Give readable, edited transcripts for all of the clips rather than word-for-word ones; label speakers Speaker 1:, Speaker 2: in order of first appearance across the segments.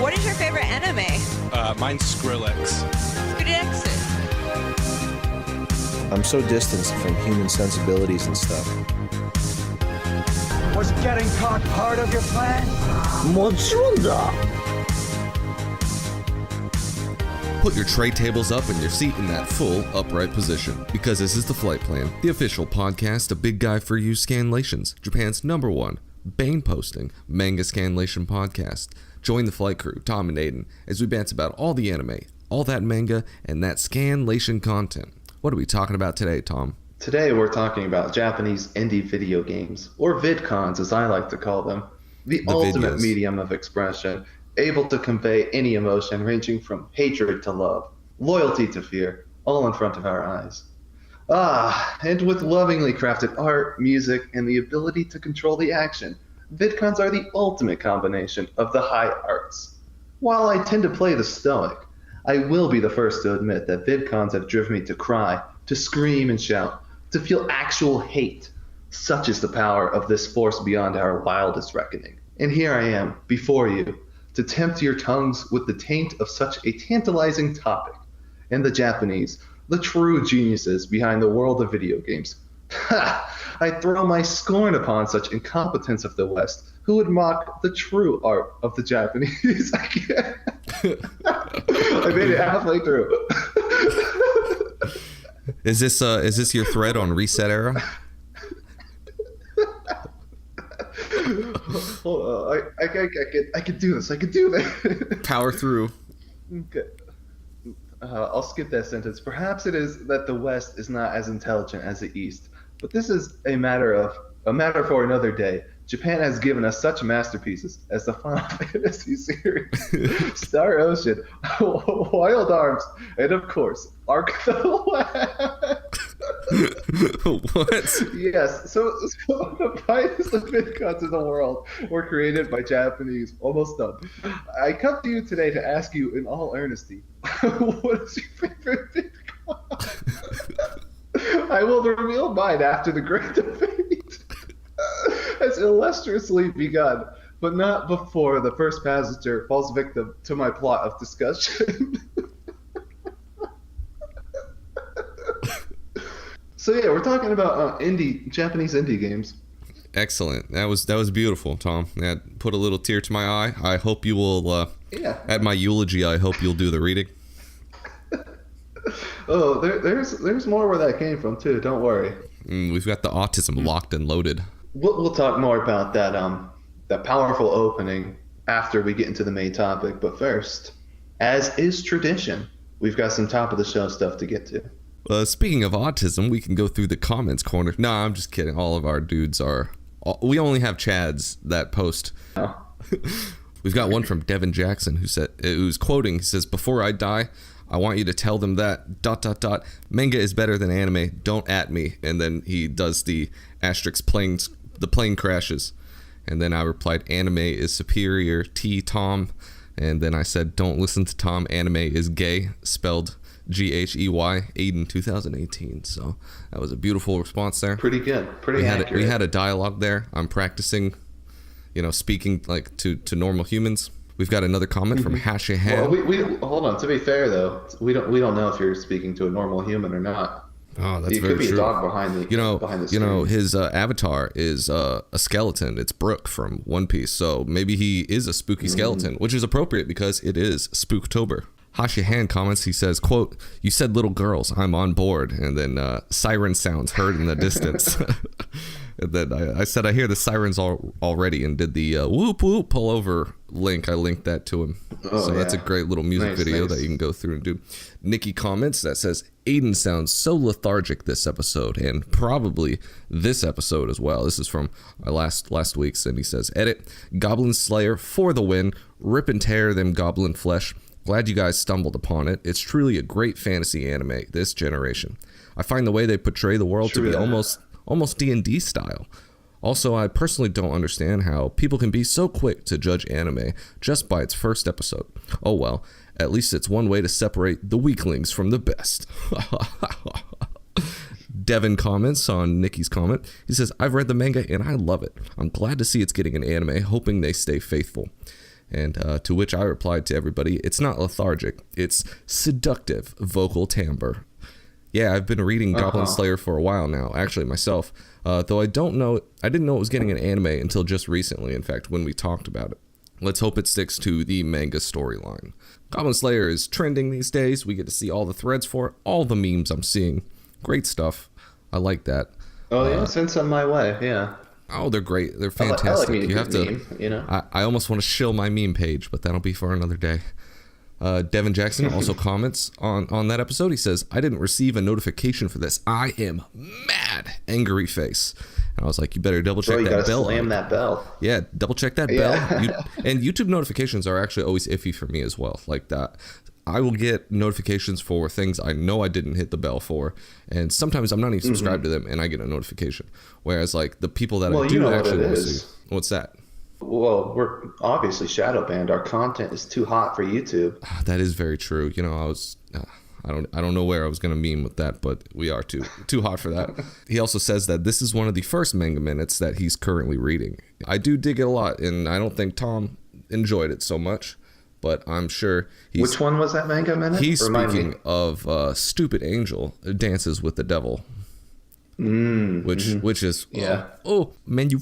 Speaker 1: What is your favorite anime?
Speaker 2: Mine's Skrillex.
Speaker 1: Skrillex.
Speaker 3: I'm so distanced from human sensibilities and stuff.
Speaker 4: Was getting caught part of your plan?
Speaker 5: Put your tray tables up and your seat in that full upright position, because this is The Flight Plan, the official podcast of Big Guy For You Scanlations, Japan's #1 Bane posting manga scanlation podcast. Join the flight crew, Tom and Aiden, as we bants about all the anime, all that manga, and that scanlation content. What are we talking about today, Tom?
Speaker 6: Today we're talking about Japanese indie video games, or VidCons as I like to call them. The ultimate
Speaker 5: videos.
Speaker 6: Medium of expression, able to convey any emotion ranging from hatred to love, loyalty to fear, all in front of our eyes. And with lovingly crafted art, music, and the ability to control the action, VidCons are the ultimate combination of the high arts. While I tend to play the stoic, I will be the first to admit that VidCons have driven me to cry, to scream and shout, to feel actual hate. Such is the power of this force beyond our wildest reckoning. And here I am, before you, to tempt your tongues with the taint of such a tantalizing topic. And the Japanese, the true geniuses behind the world of video games. Ha! I throw my scorn upon such incompetence of the West, who would mock the true art of the Japanese. I can't. I made it halfway through.
Speaker 5: Is this your thread on Reset Era?
Speaker 6: Hold on. I can do this. I can do this.
Speaker 5: Power through.
Speaker 6: Okay. I'll skip that sentence. Perhaps it is that the West is not as intelligent as the East, but this is a matter for another day. Japan has given us such masterpieces as the Final Fantasy series, Star Ocean, Wild Arms, and of course, Ark of the West.
Speaker 5: What?
Speaker 6: Yes, so the finest of VidCons in the world were created by Japanese. Almost done. I come to you today to ask you in all earnesty, what is your favorite VidCon? I will reveal mine after the great debate has illustriously begun, but not before the first passenger falls victim to my plot of discussion. So yeah, we're talking about Japanese indie games.
Speaker 5: Excellent. That was beautiful, Tom. That put a little tear to my eye. I hope you will. At my eulogy, I hope you'll do the reading.
Speaker 6: Oh, there's more where that came from too. Don't worry.
Speaker 5: We've got the autism locked and loaded.
Speaker 6: We'll talk more about that powerful opening after we get into the main topic. But first, as is tradition, we've got some top of the show stuff to get to.
Speaker 5: Speaking of autism, we can go through the comments corner. No, I'm just kidding. All of our dudes are. We only have Chads that post.
Speaker 6: Oh.
Speaker 5: We've got one from Devin Jackson who's quoting. He says, "Before I die, I want you to tell them that ... manga is better than anime. Don't at me." And then he does the asterisk planes. The plane crashes. And then I replied, "Anime is superior. T Tom." And then I said, "Don't listen to Tom. Anime is gay." Spelled Ghey. Aiden 2018. So that was a beautiful response there.
Speaker 6: Pretty good. Pretty accurate.
Speaker 5: We had a dialogue there. I'm practicing, speaking like to normal humans. We've got another comment from Hashahan.
Speaker 6: Well, we hold on. To be fair though, we don't know if you're speaking to a normal human or not.
Speaker 5: Oh, that's very true.
Speaker 6: It could be a dog behind the screen. His
Speaker 5: avatar is a skeleton. It's Brook from One Piece. So maybe he is a spooky skeleton, which is appropriate because it is Spooktober. Hashihan comments, he says, quote, "You said little girls, I'm on board." And then siren sounds heard in the distance. And then I said, "I hear the sirens already," and did the whoop whoop pull over link. I linked that to him. That's a great little music video that you can go through and do. Nikki comments that says, "Aiden sounds so lethargic this episode," and probably this episode as well. This is from last week's, and he says, "Edit, Goblin Slayer for the win. Rip and tear them goblin flesh. Glad you guys stumbled upon it. It's truly a great fantasy anime this generation. I find the way they portray the world to be almost D&D style. Also, I personally don't understand how people can be so quick to judge anime just by its first episode. Oh well, at least it's one way to separate the weaklings from the best." Devin comments on Nikki's comment. He says, I've read the manga and I love it. I'm glad to see it's getting an anime, hoping they stay faithful. And to which I replied to everybody, it's not lethargic, it's seductive vocal timbre. Yeah, I've been reading Goblin Slayer for a while now, actually myself, though I didn't know it was getting an anime until just recently, in fact, when we talked about it. Let's hope it sticks to the manga storyline. Goblin Slayer is trending these days. We get to see all the threads for it, all the memes I'm seeing. Great stuff. I like that.
Speaker 6: Oh, yeah, send some my way, yeah.
Speaker 5: Oh, they're great. They're fantastic.
Speaker 6: I like
Speaker 5: you have to.
Speaker 6: meme, you know?
Speaker 5: I almost want to shill my meme page, but that'll be for another day. Devin Jackson also comments on that episode. He says, I didn't receive a notification for this. I am mad. Angry face. And I was like, you better double check that bell.
Speaker 6: Slam that bell.
Speaker 5: Yeah, double check that bell. And YouTube notifications are actually always iffy for me as well. Like that. I will get notifications for things I know I didn't hit the bell for, and sometimes I'm not even subscribed to them, and I get a notification. Whereas, like, the people that I do actually want to see, what's that?
Speaker 6: Well, we're obviously shadow banned. Our content is too hot for YouTube.
Speaker 5: That is very true. You know, I don't know where I was gonna meme with that, but we are too hot for that. He also says that this is one of the first manga minutes that he's currently reading. I do dig it a lot, and I don't think Tom enjoyed it so much. But I'm sure he's...
Speaker 6: Which one was that manga minute?
Speaker 5: He's speaking of Stupid Angel Dances with the Devil. Which is...
Speaker 6: Yeah.
Speaker 5: Oh, man, you...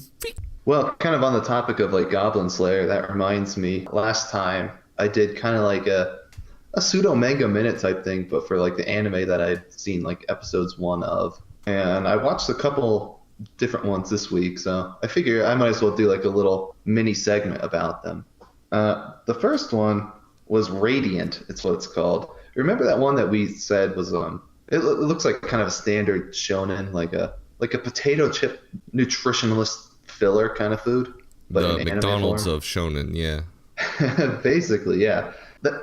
Speaker 6: Well, kind of on the topic of, like, Goblin Slayer, that reminds me, last time I did kind of like a pseudo-manga minute type thing, but for, like, the anime that I'd seen, like, episodes 1 of. And I watched a couple different ones this week, so I figure I might as well do, like, a little mini segment about them. The first one was Radiant. It's what it's called. Remember that one that we said was it looks like kind of a standard shonen, like a potato chip nutritionalist filler kind of food. But
Speaker 5: the McDonald's of shonen, yeah.
Speaker 6: Basically, yeah.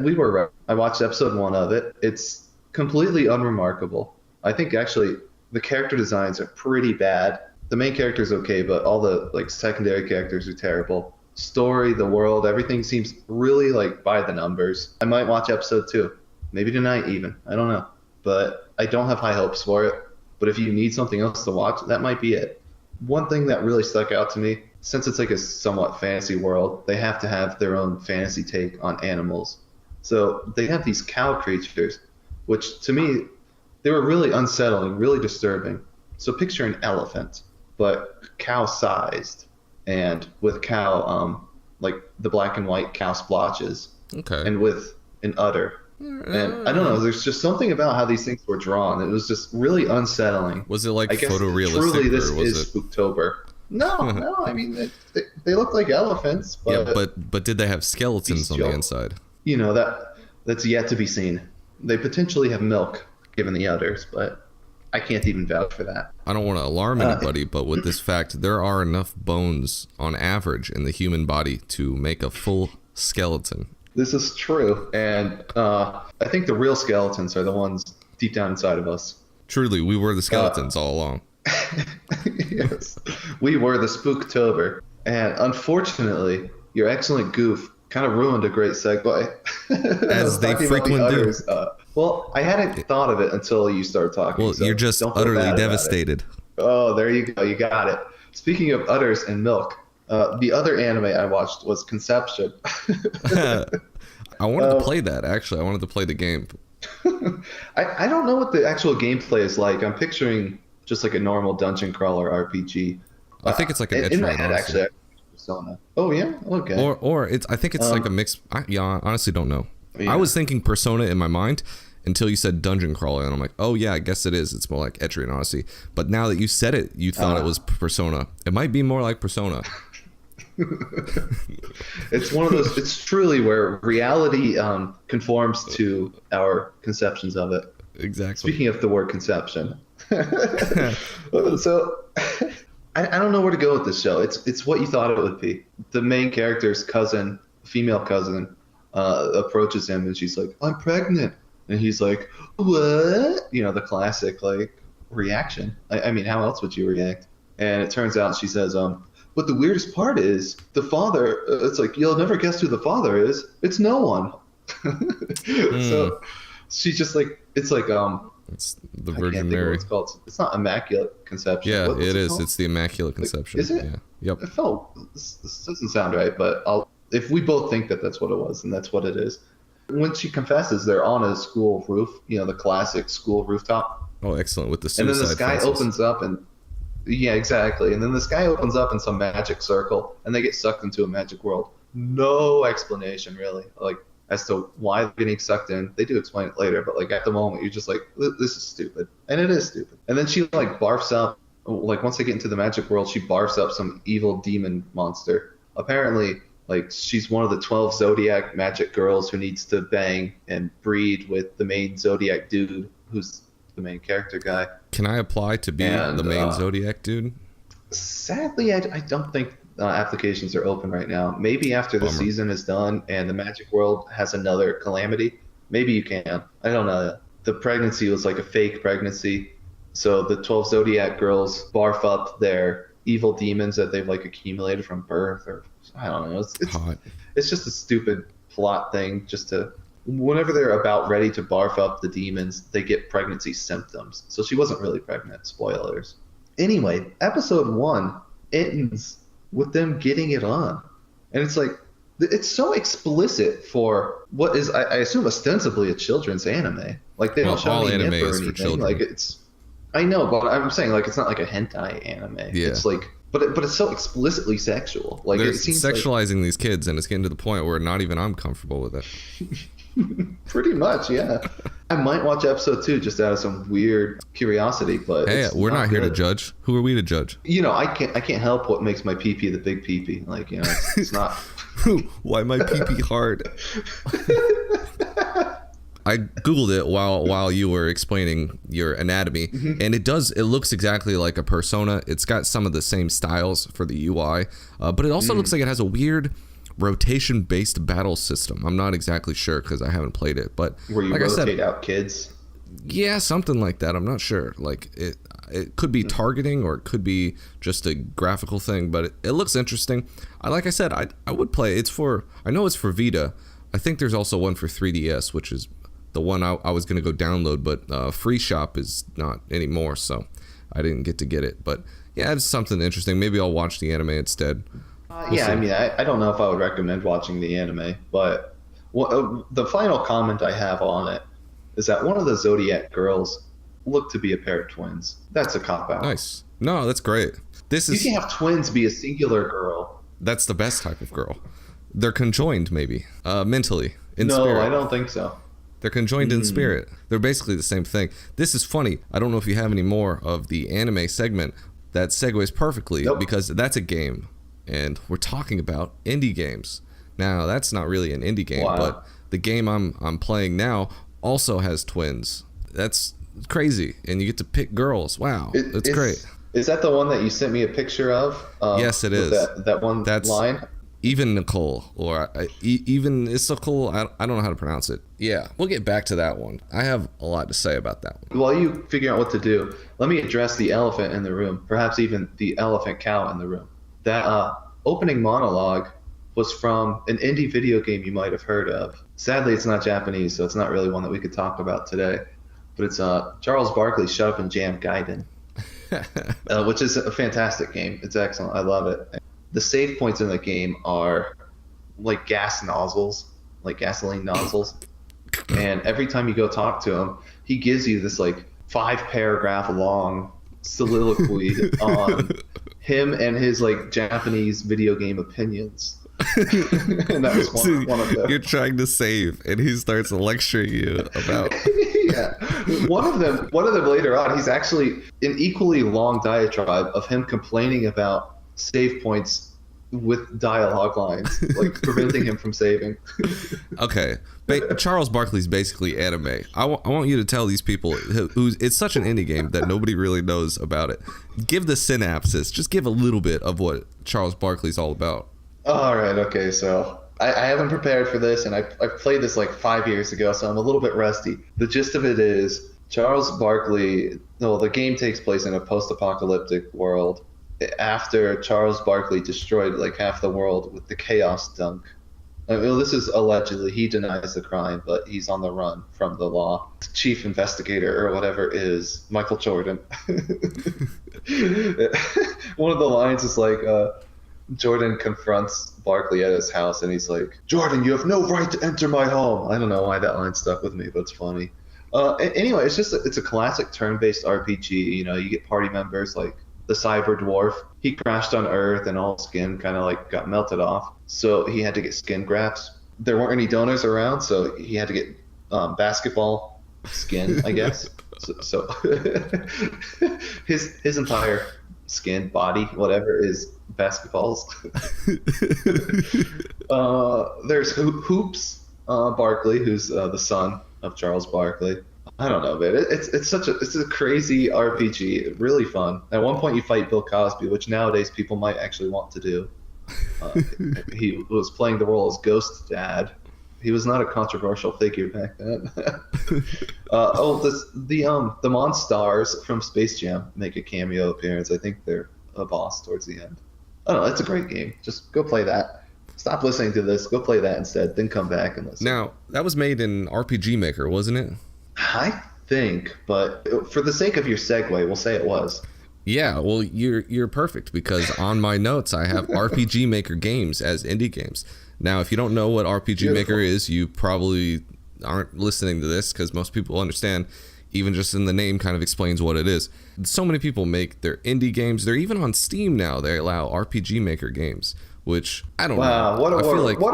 Speaker 6: We were right. I watched episode 1 of it. It's completely unremarkable. I think actually the character designs are pretty bad. The main character is okay, but all the like secondary characters are terrible. Story, the world, everything seems really like by the numbers. I might watch episode 2, maybe tonight even. I don't know, but I don't have high hopes for it. But if you need something else to watch, that might be it. One thing that really stuck out to me, since it's like a somewhat fantasy world, they have to have their own fantasy take on animals. So they have these cow creatures, which to me, they were really unsettling, really disturbing. So picture an elephant, but cow-sized. And with cow, like the black and white cow splotches. Okay. And with an udder. And I don't know, there's just something about how these things were drawn. It was just really unsettling.
Speaker 5: Was it like photorealistic?
Speaker 6: Truly, this is Spooktober. No, I mean, they look like elephants. But
Speaker 5: yeah, but did they have skeletons on the inside?
Speaker 6: You know, that's yet to be seen. They potentially have milk, given the udders, but I can't even vouch for that.
Speaker 5: I don't want to alarm anybody, but with this fact, there are enough bones on average in the human body to make a full skeleton.
Speaker 6: This is true, and I think the real skeletons are the ones deep down inside of us.
Speaker 5: Truly, we were the skeletons all along.
Speaker 6: Yes, we were the Spooktober, and unfortunately, your excellent goof kind of ruined a great segue.
Speaker 5: As they frequently do.
Speaker 6: Well, I hadn't thought of it until you started talking.
Speaker 5: Well, so you're just utterly devastated.
Speaker 6: Oh, there you go. You got it. Speaking of udders and milk, the other anime I watched was Conception.
Speaker 5: I wanted to play that, actually. I wanted to play the game.
Speaker 6: I don't know what the actual gameplay is like. I'm picturing just like a normal dungeon crawler RPG.
Speaker 5: I think it's like an
Speaker 6: in my head, actually. Persona. Oh, yeah? Okay.
Speaker 5: Or I think it's like a mix. I honestly don't know. Yeah. I was thinking Persona in my mind until you said dungeon crawler, and I'm like, oh yeah, I guess it is. It's more like Etrian Odyssey. But now that you said it, you thought it was Persona. It might be more like Persona.
Speaker 6: It's one of those. It's truly where reality conforms to our conceptions of it.
Speaker 5: Exactly.
Speaker 6: Speaking of the word conception, so I don't know where to go with this show. It's what you thought it would be. The main character's cousin, female cousin, approaches him and she's like, "I'm pregnant," and he's like, "What?" You know, the classic like reaction. I mean, how else would you react? And it turns out she says, "But the weirdest part is the father." It's like, you'll never guess who the father is. It's no one. So she's just like, it's like
Speaker 5: It's the
Speaker 6: I can't
Speaker 5: Virgin
Speaker 6: think of what
Speaker 5: Mary.
Speaker 6: it's called. It's not Immaculate Conception.
Speaker 5: Yeah,
Speaker 6: What's
Speaker 5: it is.
Speaker 6: called?
Speaker 5: It's the Immaculate Conception.
Speaker 6: Is it?
Speaker 5: Yeah. Yep.
Speaker 6: It felt this doesn't sound right, but if we both think that that's what it was, and that's what it is. When she confesses, they're on a school roof, the classic school rooftop.
Speaker 5: Oh, excellent. With the
Speaker 6: And
Speaker 5: suicide
Speaker 6: then the sky
Speaker 5: fences.
Speaker 6: opens up, and yeah, exactly. And then the sky opens up in some magic circle, and they get sucked into a magic world. No explanation really, as to why they're getting sucked in. They do explain it later, but at the moment you're just like, this is stupid, and it is stupid. And then she barfs up, once they get into the magic world, she barfs up some evil demon monster. Apparently, she's one of the 12 Zodiac magic girls who needs to bang and breed with the main Zodiac dude, who's the main character guy.
Speaker 5: Can I apply to be the main Zodiac dude?
Speaker 6: Sadly, I don't think applications are open right now. Maybe after the season is done and the magic world has another calamity, maybe you can. I don't know. The pregnancy was a fake pregnancy, so the 12 Zodiac girls barf up their evil demons that they've accumulated from birth, or I don't know. It's just a stupid plot thing. Just to, whenever they're about ready to barf up the demons, they get pregnancy symptoms. So she wasn't really pregnant. Spoilers. Anyway, episode 1 ends with them getting it on, and it's so explicit for what is, I assume, ostensibly a children's anime. They don't show
Speaker 5: all
Speaker 6: any
Speaker 5: anime
Speaker 6: nip or
Speaker 5: is for
Speaker 6: anything.
Speaker 5: children.
Speaker 6: I know, but I'm saying it's not like a hentai anime.
Speaker 5: Yeah.
Speaker 6: It's but it's so explicitly sexual.
Speaker 5: They're
Speaker 6: It seems
Speaker 5: sexualizing these kids, and it's getting to the point where not even I'm comfortable with it.
Speaker 6: pretty much, yeah. I might watch episode 2 just out of some weird curiosity, but
Speaker 5: Hey, we're not here to
Speaker 6: good.
Speaker 5: judge. Who are we to judge?
Speaker 6: I can't help what makes my pee-pee the big pee-pee. It's not.
Speaker 5: Why my pee hard? I googled it while you were explaining your anatomy, and it looks exactly like a Persona. It's got some of the same styles for the UI, but it also looks like it has a weird rotation-based battle system. I'm not exactly sure because I haven't played it, but
Speaker 6: Where you rotate out kids.
Speaker 5: Yeah, something like that. I'm not sure. It could be targeting, or it could be just a graphical thing, but it looks interesting. Like I said, I would play. I know it's for Vita. I think there's also one for 3DS, which is the one I was going to go download, but Free Shop is not anymore, so I didn't get it. But yeah, it's something interesting. Maybe I'll watch the anime instead.
Speaker 6: We'll see. I mean, I don't know if I would recommend watching the anime, but the final comment I have on it is that one of the Zodiac girls looked to be a pair of twins. That's a cop-out.
Speaker 5: Nice. No, that's great.
Speaker 6: You can have twins be a singular girl.
Speaker 5: That's the best type of girl. They're conjoined, maybe, mentally, in
Speaker 6: No,
Speaker 5: spirit.
Speaker 6: I don't think so.
Speaker 5: They're conjoined in spirit. They're basically the same thing. This is funny. I don't know if you have any more of the anime segment that segues perfectly, because that's a game, and we're talking about indie games. Now, that's not really an indie game, but the game I'm playing now also has twins. That's crazy, and you get to pick girls. Wow, that's great.
Speaker 6: Is that the one that you sent me a picture of?
Speaker 5: Yes, it is.
Speaker 6: That one line?
Speaker 5: Even Nicole, or even Issachel, I don't know how to pronounce it. Yeah, we'll get back to that one. I have a lot to say about that one.
Speaker 6: While you figure out what to do, let me address the elephant in the room, perhaps even the elephant cow in the room. That opening monologue was from an indie video game you might have heard of. Sadly, it's not Japanese, so it's not really one that we could talk about today. But it's Charles Barkley's Shut Up and Jam Gaiden, which is a fantastic game. It's excellent. I love it. The save points in the game are like gas nozzles, like gasoline nozzles. And every time you go talk to him, he gives you this 5-paragraph long soliloquy on him and his Japanese video game opinions. And that was one of them.
Speaker 5: You're trying to save, and he starts lecturing you about.
Speaker 6: Yeah, one of them later on, he's actually an equally long diatribe of him complaining about save points with dialogue lines, preventing him from saving.
Speaker 5: Okay, Charles Barkley's basically anime. I want you to tell these people it's such an indie game that nobody really knows about it. Give the synopsis. Just give a little bit of what Charles Barkley's all about.
Speaker 6: All right. Okay. So I haven't prepared for this, and I played this 5 years ago, so I'm a little bit rusty. The gist of it is Charles Barkley. No, the game takes place in a post-apocalyptic world after Charles Barkley destroyed half the world with the Chaos Dunk. Well, this is allegedly. He denies the crime, but he's on the run from the law. Chief investigator or whatever is Michael Jordan. One of the lines is like, Jordan confronts Barkley at his house, and he's like, "Jordan, you have no right to enter my home." I don't know why that line stuck with me, but it's funny. Anyway, it's a classic turn-based RPG. You know, you get party members like the Cyber Dwarf. He crashed on Earth, and all his skin kind of like got melted off. So he had to get skin grafts. There weren't any donors around, so he had to get basketball skin, I guess. So his entire skin, body, whatever, is basketballs. There's Hoops Barkley, who's the son of Charles Barkley. I don't know, man. It's a crazy RPG. Really fun. At one point, you fight Bill Cosby, which nowadays people might actually want to do. He was playing the role as Ghost Dad. He was not a controversial figure back then. The Monstars from Space Jam make a cameo appearance. I think they're a boss towards the end. I don't know. It's a great game. Just go play that. Stop listening to this. Go play that instead. Then come back and listen.
Speaker 5: Now, that was made in RPG Maker, wasn't it?
Speaker 6: I think, but for the sake of your segue, we'll say it was.
Speaker 5: Yeah, well, you're perfect, because on my notes I have RPG Maker games as indie games. Now, if you don't know what RPG Maker is, you probably aren't listening to this, because most people understand. Even just in the name kind of explains what it is. So many people make their indie games. They're even on Steam now. They allow RPG Maker games, which I don't know.
Speaker 6: Wow, what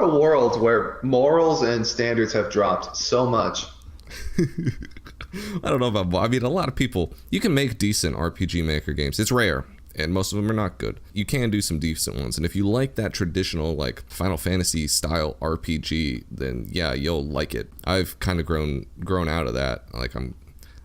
Speaker 6: a world where morals and standards have dropped so much.
Speaker 5: I don't know about. I mean, a lot of people. You can make decent RPG Maker games. It's rare, and most of them are not good. You can do some decent ones, and if you like that traditional like Final Fantasy style RPG, then yeah, you'll like it. I've kind of grown out of that. Like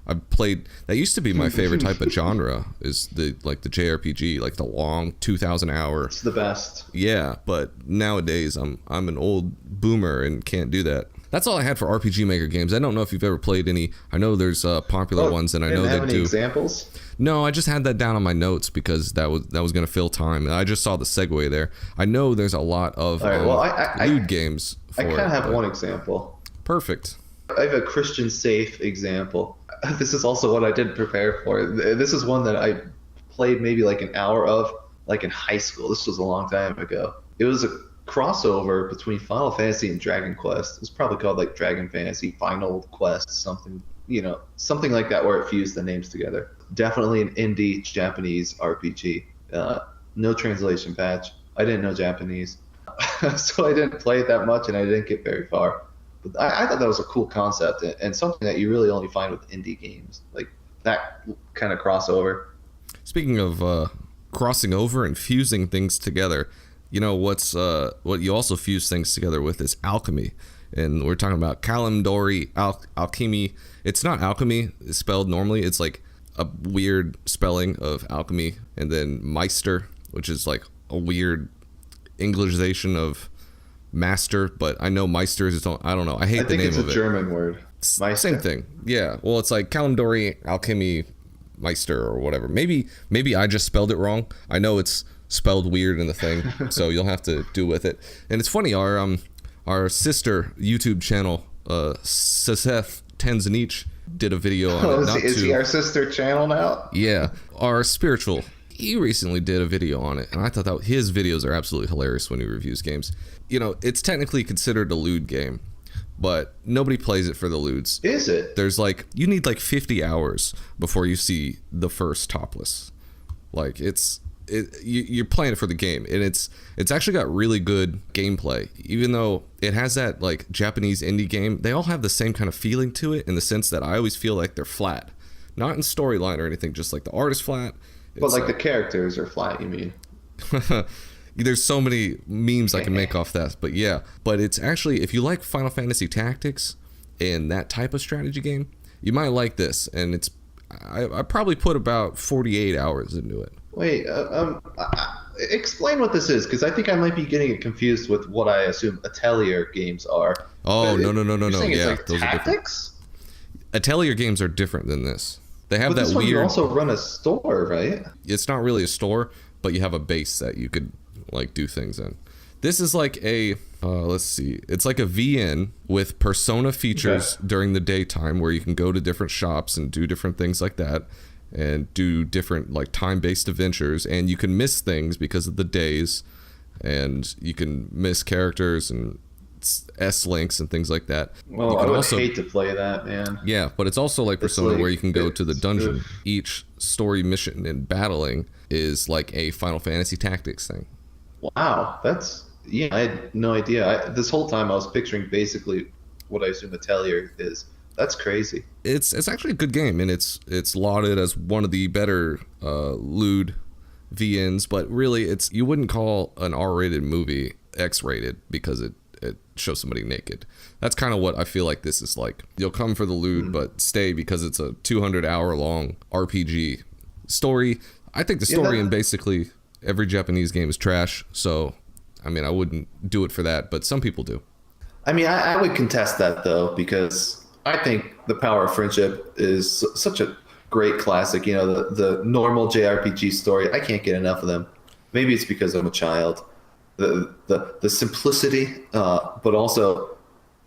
Speaker 5: I've played. That used to be my favorite type of genre. Is the JRPG, like the long 2,000 hour.
Speaker 6: It's the best.
Speaker 5: Yeah, but nowadays I'm an old boomer and can't do that. That's all I had for RPG Maker games. I don't know if you've ever played any. I know there's popular ones, and I know they do.
Speaker 6: Examples?
Speaker 5: No, I just had that down on my notes because that was going to fill time, and I just saw the segue there. I know there's a lot of lewd games.
Speaker 6: I kind of have one example.
Speaker 5: Perfect.
Speaker 6: I have a Christian safe example. This is also what I didn't prepare for. This is one that I played maybe like an hour of, like in high school. This was a long time ago. It was a crossover between Final Fantasy and Dragon Quest. It's probably called like Dragon Fantasy Final Quest, something like that, where it fused the names together. Definitely an indie Japanese RPG. No translation patch. I didn't know Japanese, so I didn't play it that much, and I didn't get very far. But I thought that was a cool concept, and something that you really only find with indie games, like that kind of crossover.
Speaker 5: Speaking of crossing over and fusing things together, you know what you also fuse things together with is alchemy, and we're talking about Kalimdor alchemy. It's not alchemy. It's spelled normally. It's like a weird spelling of alchemy, and then Meister, which is like a weird Englishization of master, but I know Meister is its own. I don't know. I hate the name of it.
Speaker 6: I think it's a German word. Meister.
Speaker 5: Same thing. Yeah. Well, it's like Kalimdor alchemy Meister or whatever. Maybe I just spelled it wrong. I know it's spelled weird in the thing, so you'll have to do with it. And it's funny, our sister YouTube channel, Seth Tanzanich, did a video on it.
Speaker 6: Is he our sister channel now?
Speaker 5: Yeah, our spiritual. He recently did a video on it, and I thought that his videos are absolutely hilarious when he reviews games. You know, it's technically considered a lewd game, but nobody plays it for the lewds.
Speaker 6: Is it?
Speaker 5: There's you need 50 hours before you see the first topless. Like you're playing it for the game, and it's actually got really good gameplay. Even though it has that like Japanese indie game, they all have the same kind of feeling to it, in the sense that I always feel like they're flat, not in storyline or anything, just like the art is flat.
Speaker 6: But like the characters are flat, you mean?
Speaker 5: There's so many memes I can make off that, but yeah. But it's actually, if you like Final Fantasy Tactics and that type of strategy game, you might like this. And it's, I probably put about 48 hours into it.
Speaker 6: Wait, explain what this is, because I think I might be getting it confused with what I assume Atelier games are.
Speaker 5: Oh, no.
Speaker 6: Yeah,
Speaker 5: Like
Speaker 6: those tactics?
Speaker 5: are different. Atelier games are different than this. They have that
Speaker 6: this
Speaker 5: weird.
Speaker 6: One you also run a store, right?
Speaker 5: It's not really a store, but you have a base that you could like do things in. This is like a let's see. It's like a VN with persona features during the daytime where you can go to different shops and do different things like that and do different like time-based adventures, and you can miss things because of the days, and you can miss characters and S-links and things like that.
Speaker 6: Well, I would hate to play that, man.
Speaker 5: Yeah, but it's also like Persona
Speaker 6: like,
Speaker 5: where you can go to the dungeon. Each story mission in battling is like a Final Fantasy Tactics thing.
Speaker 6: Wow, I had no idea. This whole time I was picturing basically what I assume Atelier is. That's crazy.
Speaker 5: It's actually a good game, and it's lauded as one of the better lewd VNs, but really you wouldn't call an R-rated movie X-rated because it shows somebody naked. That's kind of what I feel like this is like. You'll come for the lewd, but stay because it's a 200-hour long RPG story. I think the story in basically every Japanese game is trash, so I mean, I wouldn't do it for that, but some people do.
Speaker 6: I mean, I would contest that, though, because I think The Power of Friendship is such a great classic. You know, the normal JRPG story, I can't get enough of them. Maybe it's because I'm a child. The simplicity, but also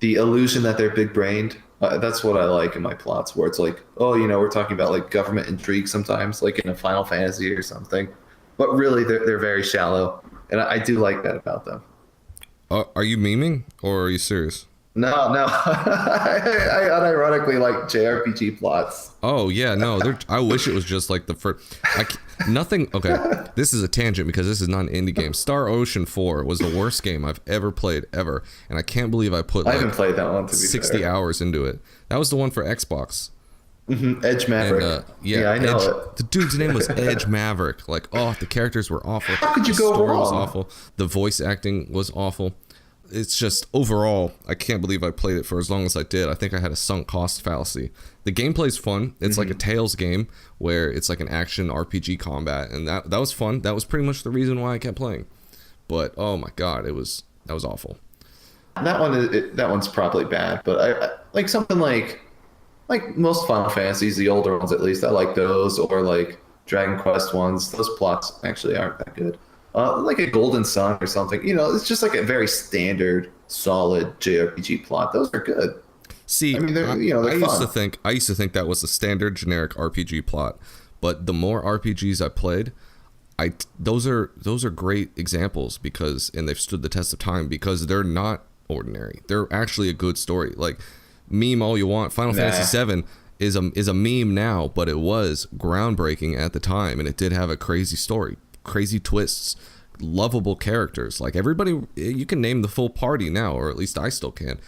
Speaker 6: the illusion that they're big-brained. That's what I like in my plots, where it's like, oh, you know, we're talking about like government intrigue sometimes, like in a Final Fantasy or something. But really, they're very shallow. And I do like that about them.
Speaker 5: Are you memeing or are you serious?
Speaker 6: No. I unironically like JRPG plots.
Speaker 5: Oh, yeah, no. I wish it was just like the first... Nothing... Okay, this is a tangent because this is not an indie game. Star Ocean 4 was the worst game I've ever played, ever. And I can't believe I put like,
Speaker 6: I haven't played that one, to be
Speaker 5: 60
Speaker 6: fair.
Speaker 5: hours into it. That was the one for Xbox.
Speaker 6: Mm-hmm. Edge Maverick.
Speaker 5: And,
Speaker 6: yeah, I know it.
Speaker 5: The dude's name was Edge Maverick. Like, oh, the characters were awful.
Speaker 6: How could you
Speaker 5: the
Speaker 6: go
Speaker 5: story
Speaker 6: wrong?
Speaker 5: was awful. The voice acting was awful. It's just, overall, I can't believe I played it for as long as I did. I think I had a sunk cost fallacy. The gameplay's fun. It's like a Tales game where it's like an action RPG combat, and that was fun. That was pretty much the reason why I kept playing. But, oh my god, that was awful.
Speaker 6: That one's probably bad, but I like something like most Final Fantasies, the older ones at least, I like those, or like Dragon Quest ones. Those plots actually aren't that good. Like a Golden Sun or something. You know, it's just like a very standard, solid JRPG plot. Those are good.
Speaker 5: See,
Speaker 6: I mean, they're
Speaker 5: I
Speaker 6: fun.
Speaker 5: used to think that was a standard generic RPG plot, but the more RPGs I played, those are great examples and they've stood the test of time because they're not ordinary. They're actually a good story. Like, meme all you want. Final Fantasy VII is a meme now, but it was groundbreaking at the time, and it did have a crazy story, crazy twists, lovable characters. Like, everybody, you can name the full party now, or at least I still can.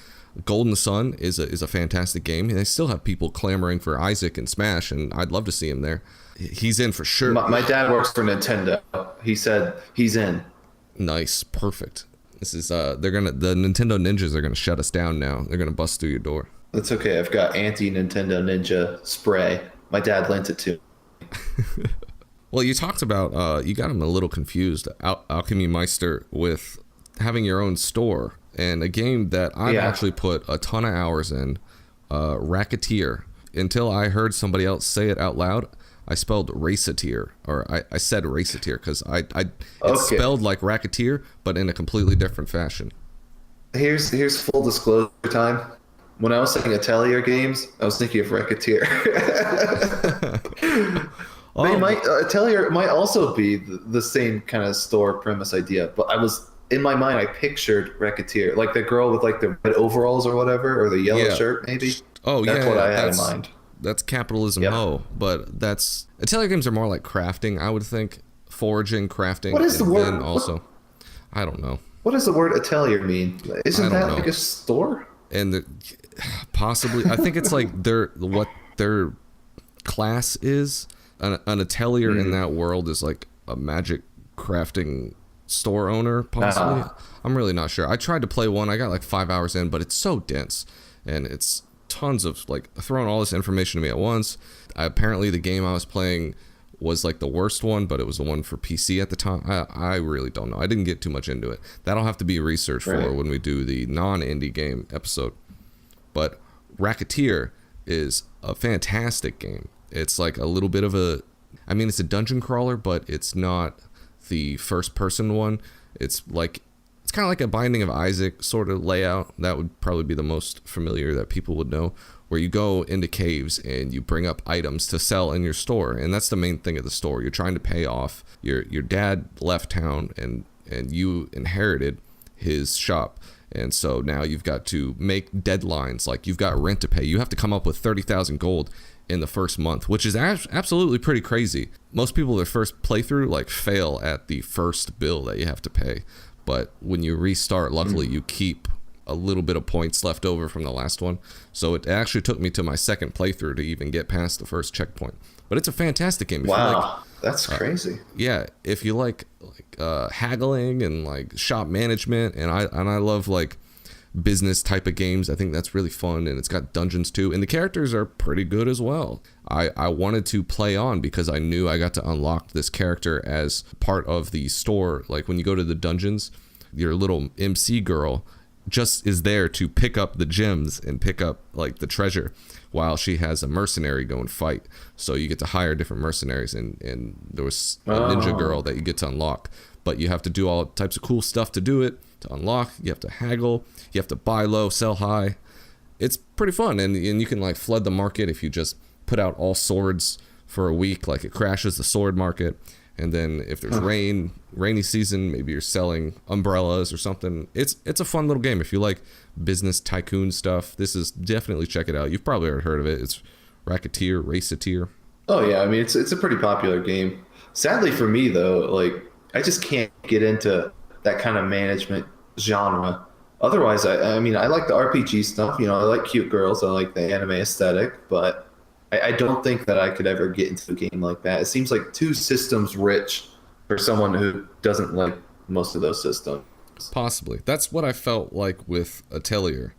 Speaker 5: Golden Sun is a fantastic game, and they still have people clamoring for Isaac in Smash, and I'd love to see him there. He's in for sure.
Speaker 6: My dad works for Nintendo. He said he's in.
Speaker 5: Nice, perfect. This is the Nintendo ninjas are gonna shut us down now. They're gonna bust through your door.
Speaker 6: That's okay. I've got anti-Nintendo Ninja spray. My dad lent it to.
Speaker 5: Well, you talked about you got him a little confused, Alchemy Meister, with having your own store and a game that I've actually put a ton of hours in, Racketeer. Until I heard somebody else say it out loud, I spelled Racketeer, or I said Racketeer because it's spelled like Racketeer, but in a completely different fashion.
Speaker 6: Here's full disclosure time. When I was thinking Atelier games, I was thinking of Racketeer. Atelier might also be the same kind of store premise idea, but in my mind, I pictured Racketeer, like the girl with like the red overalls or whatever, or the yellow shirt maybe.
Speaker 5: Oh,
Speaker 6: that's what I had in mind.
Speaker 5: That's capitalism, but Atelier games are more like crafting, I would think, foraging, crafting. What is the word? And also, I don't know.
Speaker 6: What does the word Atelier mean? Isn't that like a store?
Speaker 5: And possibly, I think it's like what their class is. An Atelier in that world is like a magic crafting store owner, possibly. I'm really not sure. I tried to play one. I got like 5 hours in, but it's so dense, and it's tons of like throwing all this information to me at once. Apparently, the game I was playing was like the worst one, but it was the one for PC at the time. I really don't know. I didn't get too much into it. That'll have to be research for when we do the non-indie game episode. But Racketeer is a fantastic game. It's like a little bit of it's a dungeon crawler, but it's not the first person one. It's kind of like a Binding of Isaac sort of layout. That would probably be the most familiar that people would know, where you go into caves and you bring up items to sell in your store. And that's the main thing of the store. You're trying to pay off. Your dad left town and you inherited his shop. And so now you've got to make deadlines. Like, you've got rent to pay. You have to come up with 30,000 gold in the first month, which is absolutely pretty crazy. Most people, their first playthrough, like, fail at the first bill that you have to pay. But when you restart, luckily, you keep a little bit of points left over from the last one. So it actually took me to my second playthrough to even get past the first checkpoint. But it's a fantastic game.
Speaker 6: Wow, that's crazy.
Speaker 5: Yeah, if you like haggling and like shop management, and I love like business type of games. I think that's really fun, and it's got dungeons too, and the characters are pretty good as well. I wanted to play on because I knew I got to unlock this character as part of the store. Like, when you go to the dungeons, your little MC girl just is there to pick up the gems and pick up like the treasure, while she has a mercenary go and fight. So you get to hire different mercenaries, and there was a ninja girl that you get to unlock. But you have to do all types of cool stuff to do it, to unlock. You have to haggle, you have to buy low, sell high. It's pretty fun, and you can like flood the market if you just put out all swords for a week. Like, it crashes the sword market. And then if there's rainy season, maybe you're selling umbrellas or something. It's a fun little game. If you like business tycoon stuff, this is definitely, check it out. You've probably already heard of it. It's Racketeer.
Speaker 6: Oh yeah, I mean, it's a pretty popular game. Sadly for me though, like, I just can't get into that kind of management genre. Otherwise, I mean, I like the RPG stuff. You know, I like cute girls. I like the anime aesthetic, but I don't think that I could ever get into a game like that. It seems like too systems rich for someone who doesn't like most of those systems.
Speaker 5: Possibly. That's what I felt like with Atelier.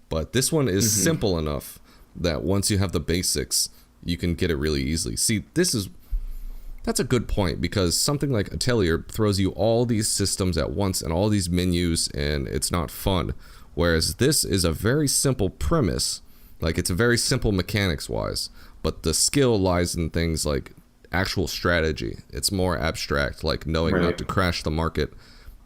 Speaker 5: But this one is simple enough that once you have the basics, you can get it really easily. See, that's a good point, because something like Atelier throws you all these systems at once and all these menus, and it's not fun. Whereas this is a very simple premise. Like, it's a very simple mechanics wise, but the skill lies in things like actual strategy. It's more abstract, like knowing not to crash the market.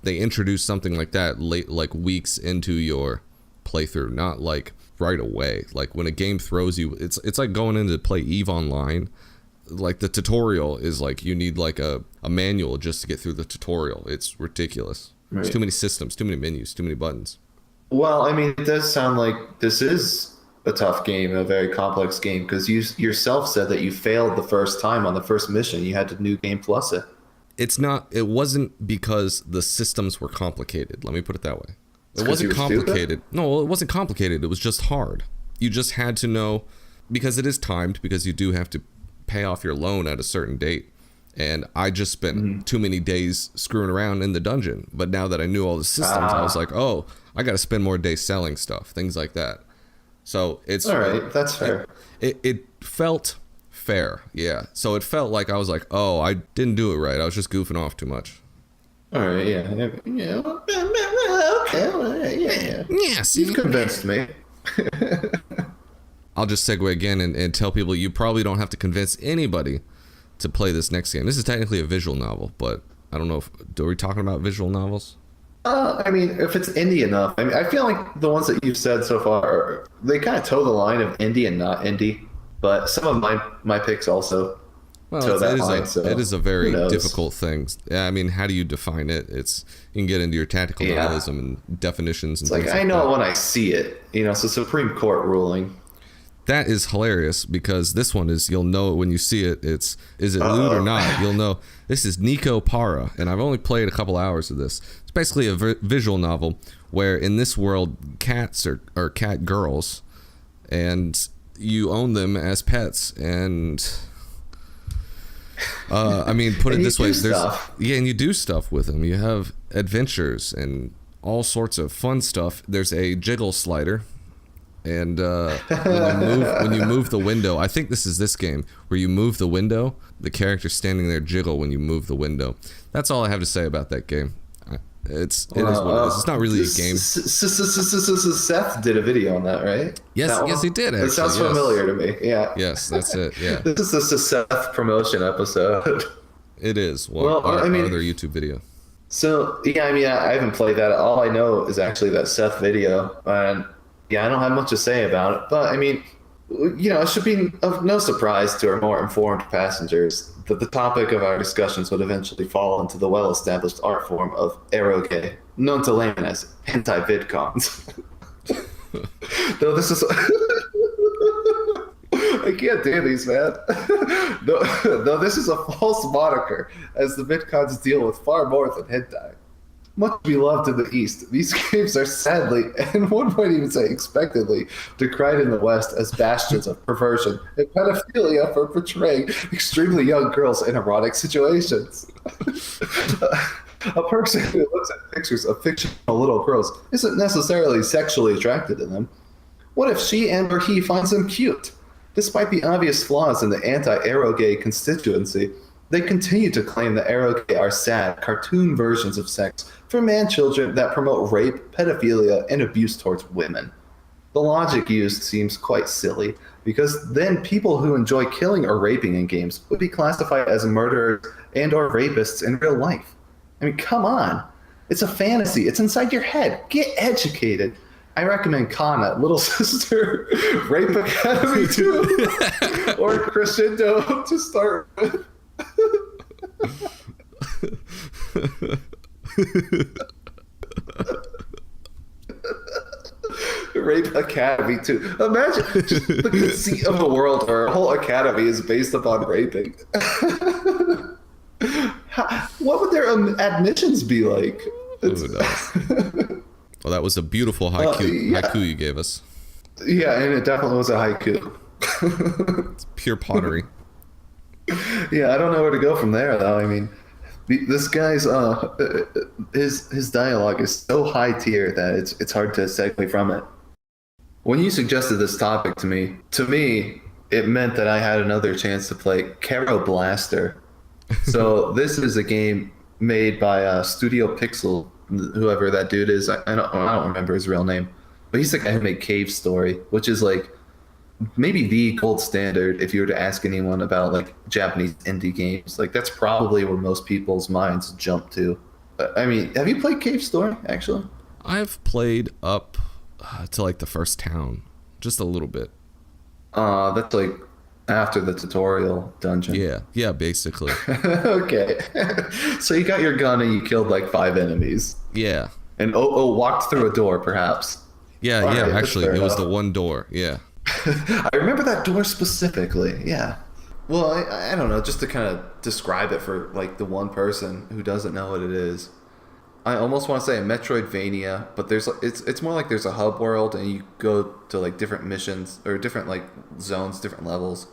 Speaker 5: They introduce something like that late, like weeks into your playthrough, not like right away. Like, when a game throws you, it's like going in to play EVE Online. Like, the tutorial is like, you need like a manual just to get through the tutorial. It's ridiculous. There's too many systems, too many menus, too many buttons.
Speaker 6: Well, I mean, it does sound like this is a tough game, a very complex game, because you yourself said that you failed the first time on the first mission. You had to New Game Plus it.
Speaker 5: It wasn't because the systems were complicated. Let me put it that way. It wasn't complicated. No, it wasn't complicated. It was just hard. You just had to know, because it is timed, because you do have to pay off your loan at a certain date. And I just spent too many days screwing around in the dungeon. But now that I knew all the systems, I was like, oh, I got to spend more days selling stuff, things like that. So it's
Speaker 6: all right. That's fair.
Speaker 5: It felt fair, yeah. So it felt like I was like, oh, I didn't do it right. I was just goofing off too much.
Speaker 6: All right, yeah. Okay, yeah.
Speaker 5: Yes,
Speaker 6: You've convinced me.
Speaker 5: I'll just segue again and tell people you probably don't have to convince anybody to play this next game. This is technically a visual novel, but I don't know are we talking about visual novels?
Speaker 6: I mean, if it's indie enough, I mean, I feel like the ones that you've said so far, they kind of toe the line of indie and not indie. But some of my picks also toe that line.
Speaker 5: It is a very difficult thing. Yeah, I mean, how do you define it? You can get into your tactical realism and definitions. And
Speaker 6: it's like, I know when I see it. You know, it's a Supreme Court ruling.
Speaker 5: That is hilarious, because this one is, you'll know it when you see it. Is it lewd or not? You'll know. This is Neko Para, and I've only played a couple hours of this. It's basically a visual novel where in this world, cats are cat girls, and you own them as pets. And I mean, put it this way, and you do stuff with them. You have adventures and all sorts of fun stuff. There's a jiggle slider. And when you move the window, I think this is this game where you move the window, the character standing there jiggle when you move the window. That's all I have to say about that game. It is what it is. It's not really a game.
Speaker 6: Seth did a video on that, right?
Speaker 5: Yes, he did. Actually,
Speaker 6: it sounds familiar to me. Yeah.
Speaker 5: Yes, that's it. Yeah.
Speaker 6: This is the Seth promotion episode.
Speaker 5: It is. Well, I mean, their YouTube video.
Speaker 6: So yeah, I mean, I haven't played that. All I know is actually that Seth video, and yeah, I don't have much to say about it. But I mean, it should be of no surprise to our more informed passengers that the topic of our discussions would eventually fall into the well-established art form of eroge, known to laymen as hentai vidcons. Though this is I can't do these, man. Though this is a false moniker, as the VidCons deal with far more than hentai. Much beloved in the East, these games are sadly, and one might even say expectedly, decried in the West as bastions of perversion and pedophilia for portraying extremely young girls in erotic situations. A person who looks at pictures of fictional little girls isn't necessarily sexually attracted to them. What if she and or he finds them cute? Despite the obvious flaws in the anti-eroge constituency, they continue to claim that eroge are sad, cartoon versions of sex for man-children that promote rape, pedophilia, and abuse towards women. The logic used seems quite silly, because then people who enjoy killing or raping in games would be classified as murderers and or rapists in real life. I mean, come on. It's a fantasy. It's inside your head. Get educated. I recommend Kana, Little Sister, Rape Academy 2, or Crescendo to start with. Rape Academy 2. Imagine just the conceit of a world where a whole academy is based upon raping. What would their admissions be like?
Speaker 5: Well, that was a beautiful haiku you gave us.
Speaker 6: Yeah, and it definitely was a haiku.
Speaker 5: It's pure pottery.
Speaker 6: Yeah, I don't know where to go from there, though. I mean, this guy's his dialogue is so high tier that it's hard to segue from it. When you suggested this topic to me, it meant that I had another chance to play Caro Blaster. So this is a game made by Studio Pixel, whoever that dude is. I don't remember his real name, but he's the guy who made Cave Story, which is like maybe the gold standard if you were to ask anyone about like Japanese indie games. Like that's probably where most people's minds jump to. I mean, have you played Cave Story actually?
Speaker 5: I've played up to like the first town, just a little bit.
Speaker 6: That's like after the tutorial dungeon.
Speaker 5: Yeah, basically.
Speaker 6: Okay. So you got your gun and you killed like 5 enemies.
Speaker 5: Yeah.
Speaker 6: And walked through a door perhaps.
Speaker 5: Yeah,
Speaker 6: Right,
Speaker 5: actually it was
Speaker 6: enough.
Speaker 5: the one door. Yeah.
Speaker 6: I remember that door specifically. Yeah. Well, I don't know, just to kind of describe it for like the one person who doesn't know what it is. I almost want to say a Metroidvania, but it's more like there's a hub world and you go to like different missions or different like zones, different levels.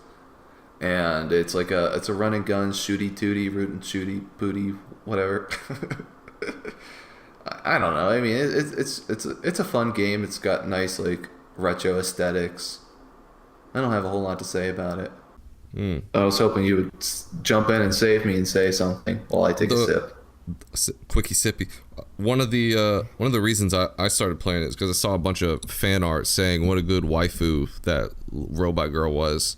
Speaker 6: And it's like it's a run and gun, shooty tooty, root and shooty booty, whatever. I don't know. I mean, it's a fun game. It's got nice like retro aesthetics. I don't have a whole lot to say about it. I was hoping you would jump in and save me and say something while I take a sip.
Speaker 5: Quickie sippy. One of the reasons I started playing it is because I saw a bunch of fan art saying what a good waifu that robot girl was.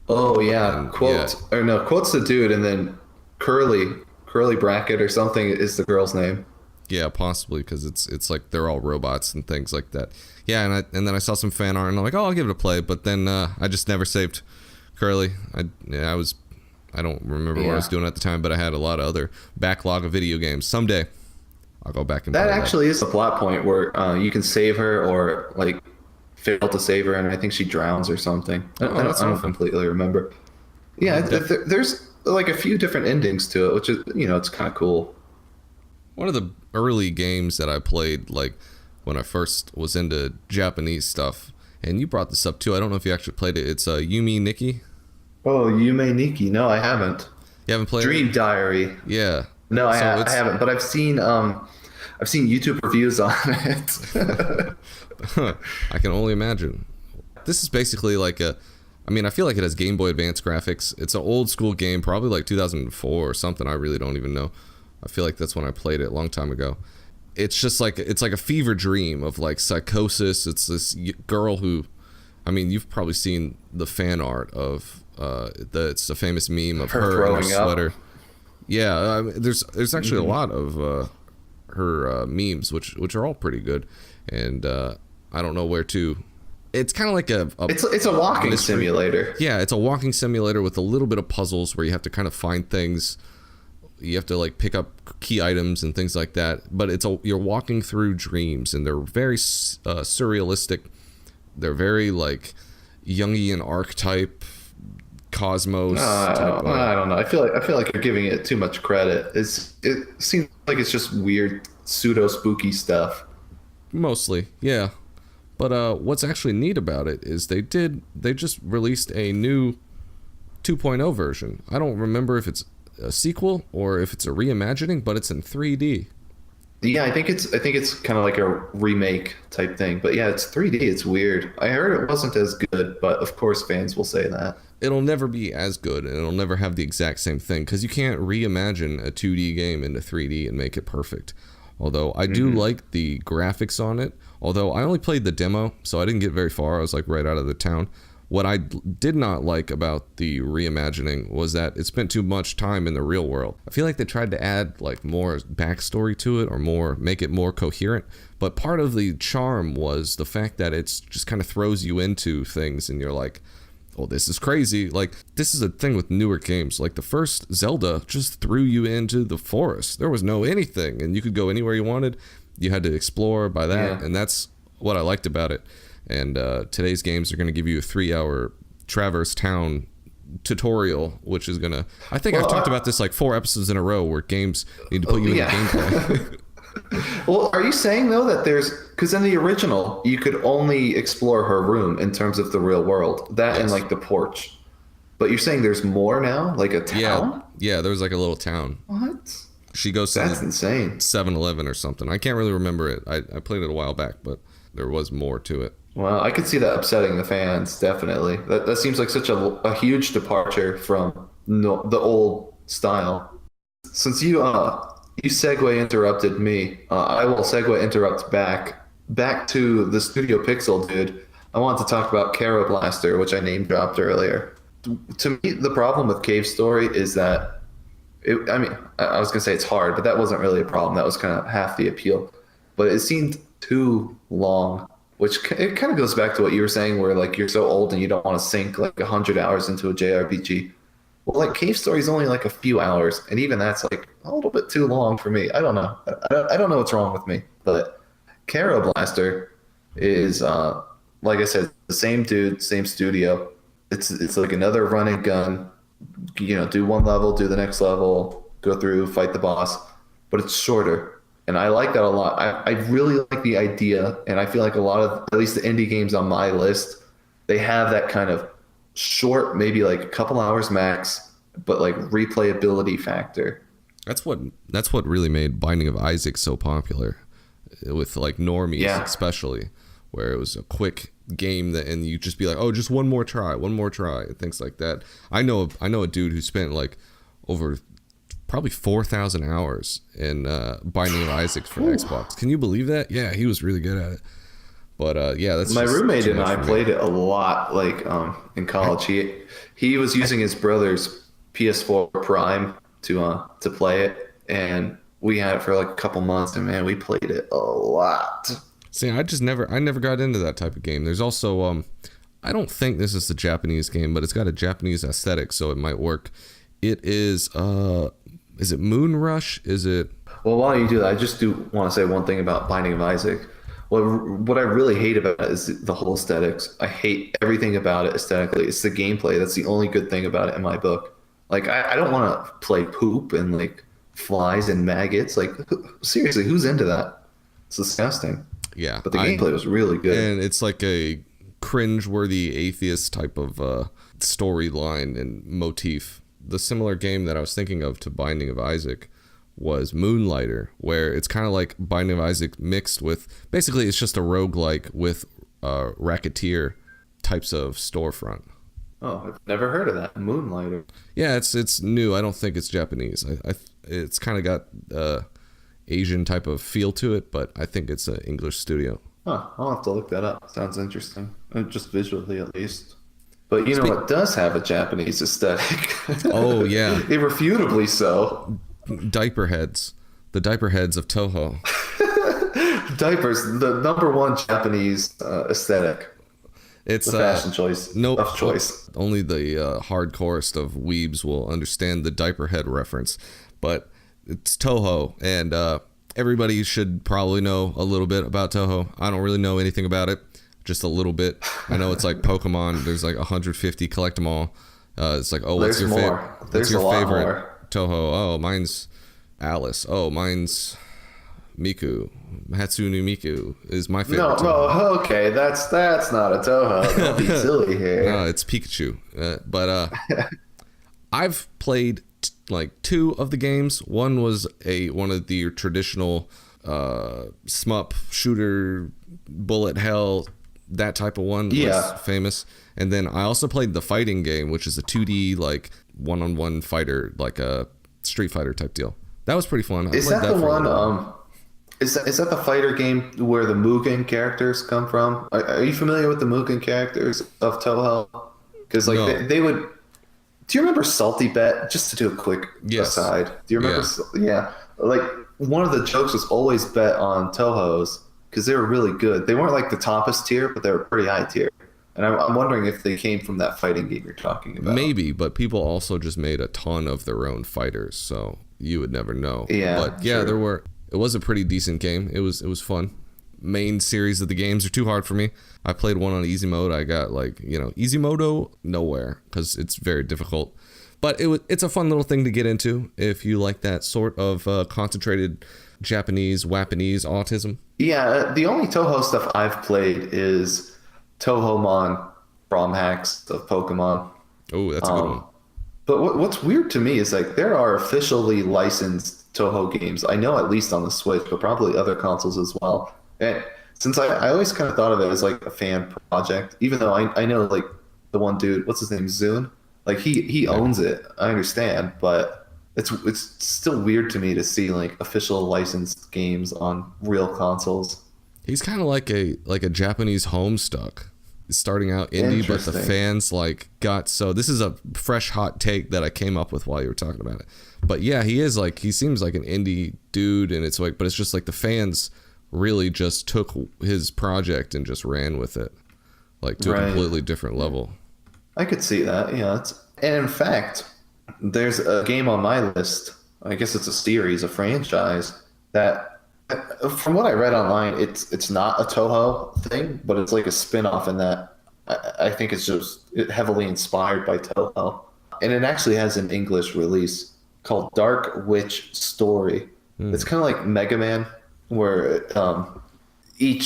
Speaker 6: Oh yeah, quote or no, quote's the dude, and then curly bracket or something is the girl's name.
Speaker 5: Yeah, possibly because it's like they're all robots and things like that. Yeah, and then I saw some fan art and I'm like, oh, I'll give it a play. But then I just never saved Curly. I don't remember what I was doing at the time, but I had a lot of other backlog of video games. Someday I'll go back and play
Speaker 6: that. Actually is a plot point where you can save her or like fail to save her, and I think she drowns or something. I don't completely remember. Yeah, there's like a few different endings to it, which is it's kind of cool.
Speaker 5: One of the early games that I played, like when I first was into Japanese stuff, and you brought this up too. I don't know if you actually played it. It's Yume Nikki.
Speaker 6: Oh, Yume Nikki. No, I haven't.
Speaker 5: You haven't played
Speaker 6: Dream
Speaker 5: it?
Speaker 6: Diary.
Speaker 5: Yeah.
Speaker 6: No, I haven't. But I've seen YouTube reviews on it.
Speaker 5: I can only imagine. This is basically like I feel like it has Game Boy Advance graphics. It's an old school game, probably like 2004 or something. I really don't even know. I feel like that's when I played it a long time ago. It's just like it's like a fever dream of like Psychosis. It's this girl who, you've probably seen the fan art of it's a famous meme of her in a sweater. Yeah, there's actually a lot of her memes, which are all pretty good, and I don't know where to. It's kind of like
Speaker 6: it's a walking simulator.
Speaker 5: Yeah, it's a walking simulator with a little bit of puzzles where you have to kind of find things. You have to like pick up key items and things like that. But you're walking through dreams, and they're very surrealistic. They're very like Jungian archetype, cosmos.
Speaker 6: I don't know. I feel like you're giving it too much credit. It seems like it's just weird pseudo spooky stuff.
Speaker 5: Mostly, yeah. But what's actually neat about it is they just released a new 2.0 version. I don't remember if it's a sequel or if it's a reimagining, but it's in 3D.
Speaker 6: Yeah, I think it's kind of like a remake type thing. But yeah, it's 3D. It's weird. I heard it wasn't as good, but of course fans will say that.
Speaker 5: It'll never be as good, and it'll never have the exact same thing because you can't reimagine a 2D game into 3D and make it perfect. Although I do like the graphics on it. Although I only played the demo, so I didn't get very far. I was like right out of the town. What I did not like about the reimagining was that it spent too much time in the real world. I feel like they tried to add like more backstory to it or make it more coherent. But part of the charm was the fact that it's just kind of throws you into things and you're like, oh, this is crazy. Like, this is a thing with newer games. Like, the first Zelda just threw you into the forest. There was no anything, and you could go anywhere you wanted. You had to explore by that, and that's what I liked about it. And today's games are going to give you a 3-hour Traverse Town tutorial, which is going to... I think I've talked about this like 4 episodes in a row where games need to put you in the gameplay.
Speaker 6: Well, are you saying, though, that because in the original, you could only explore her room in terms of the real world, and like the porch. But you're saying there's more now, like a town?
Speaker 5: Yeah, there's like a little town.
Speaker 6: What?
Speaker 5: She goes to
Speaker 6: That's insane.
Speaker 5: 7-Eleven or something. I can't really remember it. I played it a while back, but there was more to it.
Speaker 6: Well, I could see that upsetting the fans, definitely. That seems like such a huge departure from the old style. Since you segue interrupted me, I will segue interrupt back to the Studio Pixel dude. I want to talk about Caro Blaster, which I name dropped earlier. To me, the problem with Cave Story is that I was gonna say it's hard, but that wasn't really a problem. That was kind of half the appeal. But it seemed too long, which it kind of goes back to what you were saying, where like you're so old and you don't want to sink like 100 hours into a JRPG. Well, like Cave Story is only like a few hours, and even that's like a little bit too long for me. I don't know. I don't know what's wrong with me, but Caro Blaster is like I said, the same dude, same studio. It's like another run and gun. You know, do one level, do the next level, go through, fight the boss, but it's shorter. And I like that a lot. I really like the idea, and I feel like a lot of, at least the indie games on my list, they have that kind of short, maybe like a couple hours max, but like replayability factor.
Speaker 5: That's what really made Binding of Isaac so popular, with like normies especially, where it was a quick game and you just be like, oh, just one more try, things like that. I know a dude who spent like over probably 4,000 hours in Binding of Isaac for Xbox. Can you believe that? Yeah, he was really good at it. But yeah, that's
Speaker 6: my roommate and I played it a lot. Like in college, he was using his brother's PS4 Prime to play it, and we had it for like a couple months, and man, we played it a lot.
Speaker 5: See, I never got into that type of game. There's also I don't think this is a Japanese game, but it's got a Japanese aesthetic, so it might work. It is it Moon Rush? Is it?
Speaker 6: Well, while you do that, I just do want to say one thing about Binding of Isaac. What I really hate about it is the whole aesthetics. I hate everything about it aesthetically. It's the gameplay. That's the only good thing about it in my book. Like, I don't want to play poop and like flies and maggots. Like, seriously, who's into that? It's disgusting.
Speaker 5: Yeah.
Speaker 6: But the gameplay was really good.
Speaker 5: And it's like a cringe-worthy atheist type of storyline and motif. The similar game that I was thinking of to Binding of Isaac was Moonlighter, where it's kind of like Binding of Isaac mixed with, basically it's just a roguelike with Racketeer types of storefront.
Speaker 6: Oh, I've never heard of that. Moonlighter.
Speaker 5: Yeah, it's new. I don't think it's Japanese. It's kind of got Asian type of feel to it, but I think it's an English studio.
Speaker 6: Huh, I'll have to look that up. Sounds interesting. Just visually, at least. But you know what does have a Japanese aesthetic?
Speaker 5: Oh, yeah.
Speaker 6: Irrefutably so.
Speaker 5: Diaper heads. The diaper heads of Touhou.
Speaker 6: Diapers, the number one Japanese aesthetic.
Speaker 5: It's
Speaker 6: the fashion choice of choice.
Speaker 5: Only the hardcorest of weebs will understand the diaper head reference. But it's Touhou, and everybody should probably know a little bit about Touhou. I don't really know anything about it. Just a little bit. I know it's like Pokemon. There's like 150. Collect them all. It's like, oh, what's your favorite? What's your favorite Touhou? Oh, mine's Alice. Oh, mine's Miku. Hatsune Miku is my favorite.
Speaker 6: No, okay, that's not a Touhou. Don't be silly here.
Speaker 5: No, it's Pikachu. But I've played like 2 of the games. One was one of the traditional shmup shooter bullet hell, that type of one was famous. And then I also played the fighting game, which is a 2D like one-on-one fighter, like a Street Fighter type deal. That was pretty fun.
Speaker 6: Is that the one? Is that the fighter game where the Mugen characters come from? Are you familiar with the Mugen characters of Touhou? Because like
Speaker 5: no.
Speaker 6: they would. Do you remember Salty Bet? Just to do a quick aside. Do you remember? Yeah. Like one of the jokes was always bet on Touhou's because they were really good. They weren't like the toppest tier, but they were pretty high tier. And I'm wondering if they came from that fighting game you're talking about.
Speaker 5: Maybe, but people also just made a ton of their own fighters, so you would never know.
Speaker 6: Yeah.
Speaker 5: But yeah,
Speaker 6: true.
Speaker 5: It was a pretty decent game. It was fun. Main series of the games are too hard for me. I played one on easy mode. I got like, easy modo nowhere because it's very difficult. But it's a fun little thing to get into if you like that sort of concentrated Japanese autism. Yeah,
Speaker 6: the only Touhou stuff I've played is Touhoumon ROM hacks of Pokemon.
Speaker 5: Oh, that's a good one.
Speaker 6: But what's weird to me is like there are officially licensed Touhou games. I know at least on the Switch, but probably other consoles as well. And since I always kind of thought of it as like a fan project, even though I know like the one dude, what's his name, Zune? Like he owns it. I understand, but it's still weird to me to see like official licensed games on real consoles.
Speaker 5: He's kind of like a Japanese Homestuck. He's starting out indie, but the fans like got so. This is a fresh hot take that I came up with while you were talking about it. But yeah, he seems like an indie dude, and it's like, but it's just like the fans really just took his project and just ran with it, like to a completely different level.
Speaker 6: I could see that, yeah. And in fact, there's a game on my list. I guess it's a series, a franchise that. From what I read online, it's not a Touhou thing, but it's like a spin-off in that I think it's just heavily inspired by Touhou. And it actually has an English release called Dark Witch Story. It's kind of like Mega Man, where you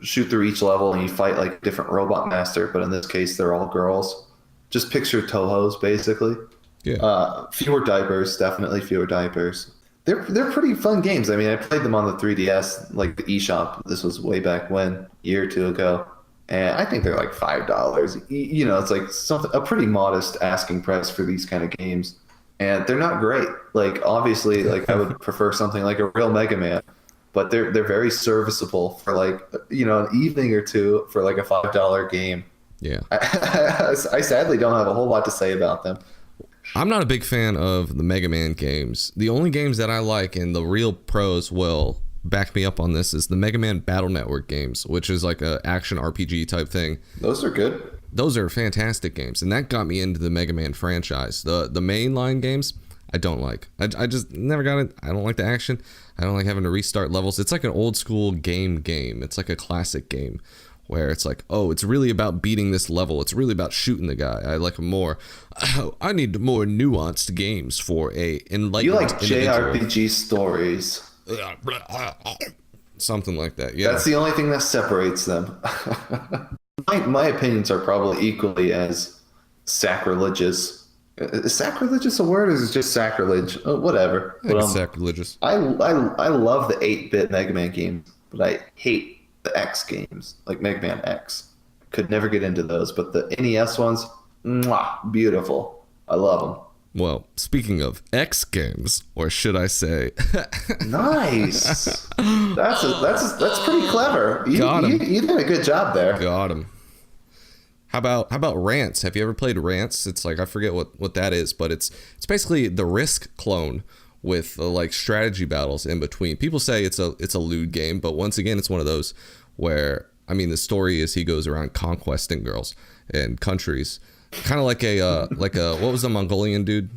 Speaker 6: shoot through each level and you fight like a different robot master, but in this case they're all girls. Just picture Touhou's basically. Yeah. Fewer diapers, definitely fewer diapers. They're pretty fun games. I mean, I played them on the 3DS, like the eShop. This was way back when, a year or two ago. And I think they're like $5. It's like a pretty modest asking price for these kind of games. And they're not great. Like, obviously, like I would prefer something like a real Mega Man. But they're very serviceable for like, an evening or two for like a $5 game. Yeah. I sadly don't have a whole lot to say about them.
Speaker 5: I'm not a big fan of the Mega Man games. The only games that I like, and the real pros will back me up on this, is the Mega Man Battle Network games, which is like a action RPG type thing.
Speaker 6: Those are good.
Speaker 5: Those are fantastic games, and that got me into the Mega Man franchise. The mainline games, I don't like. I just never got it. I don't like the action. I don't like having to restart levels. It's like an old school game. It's like a classic game. Where it's like, oh, it's really about beating this level. It's really about shooting the guy. I like I need more nuanced games for a enlightened.
Speaker 6: You like JRPG stories.
Speaker 5: Something like that, yeah.
Speaker 6: That's the only thing that separates them. My opinions are probably equally as sacrilegious. Is sacrilegious a word, or is it just sacrilege? Oh, whatever.
Speaker 5: I think it's sacrilegious.
Speaker 6: I love the 8-bit Mega Man games, but I hate the X games, like Mega Man X. Could never get into those, but the NES ones, beautiful. I love them.
Speaker 5: Well, speaking of X games, or should I say,
Speaker 6: nice. That's pretty clever. You did a good job there.
Speaker 5: Got him. How about Rance? Have you ever played Rance? It's like, I forget what that is, but it's basically the Risk clone with like strategy battles in between. People say it's a lewd game, but once again, it's one of those where, I mean, the story is he goes around conquesting girls and countries, kind of like a what was the Mongolian dude?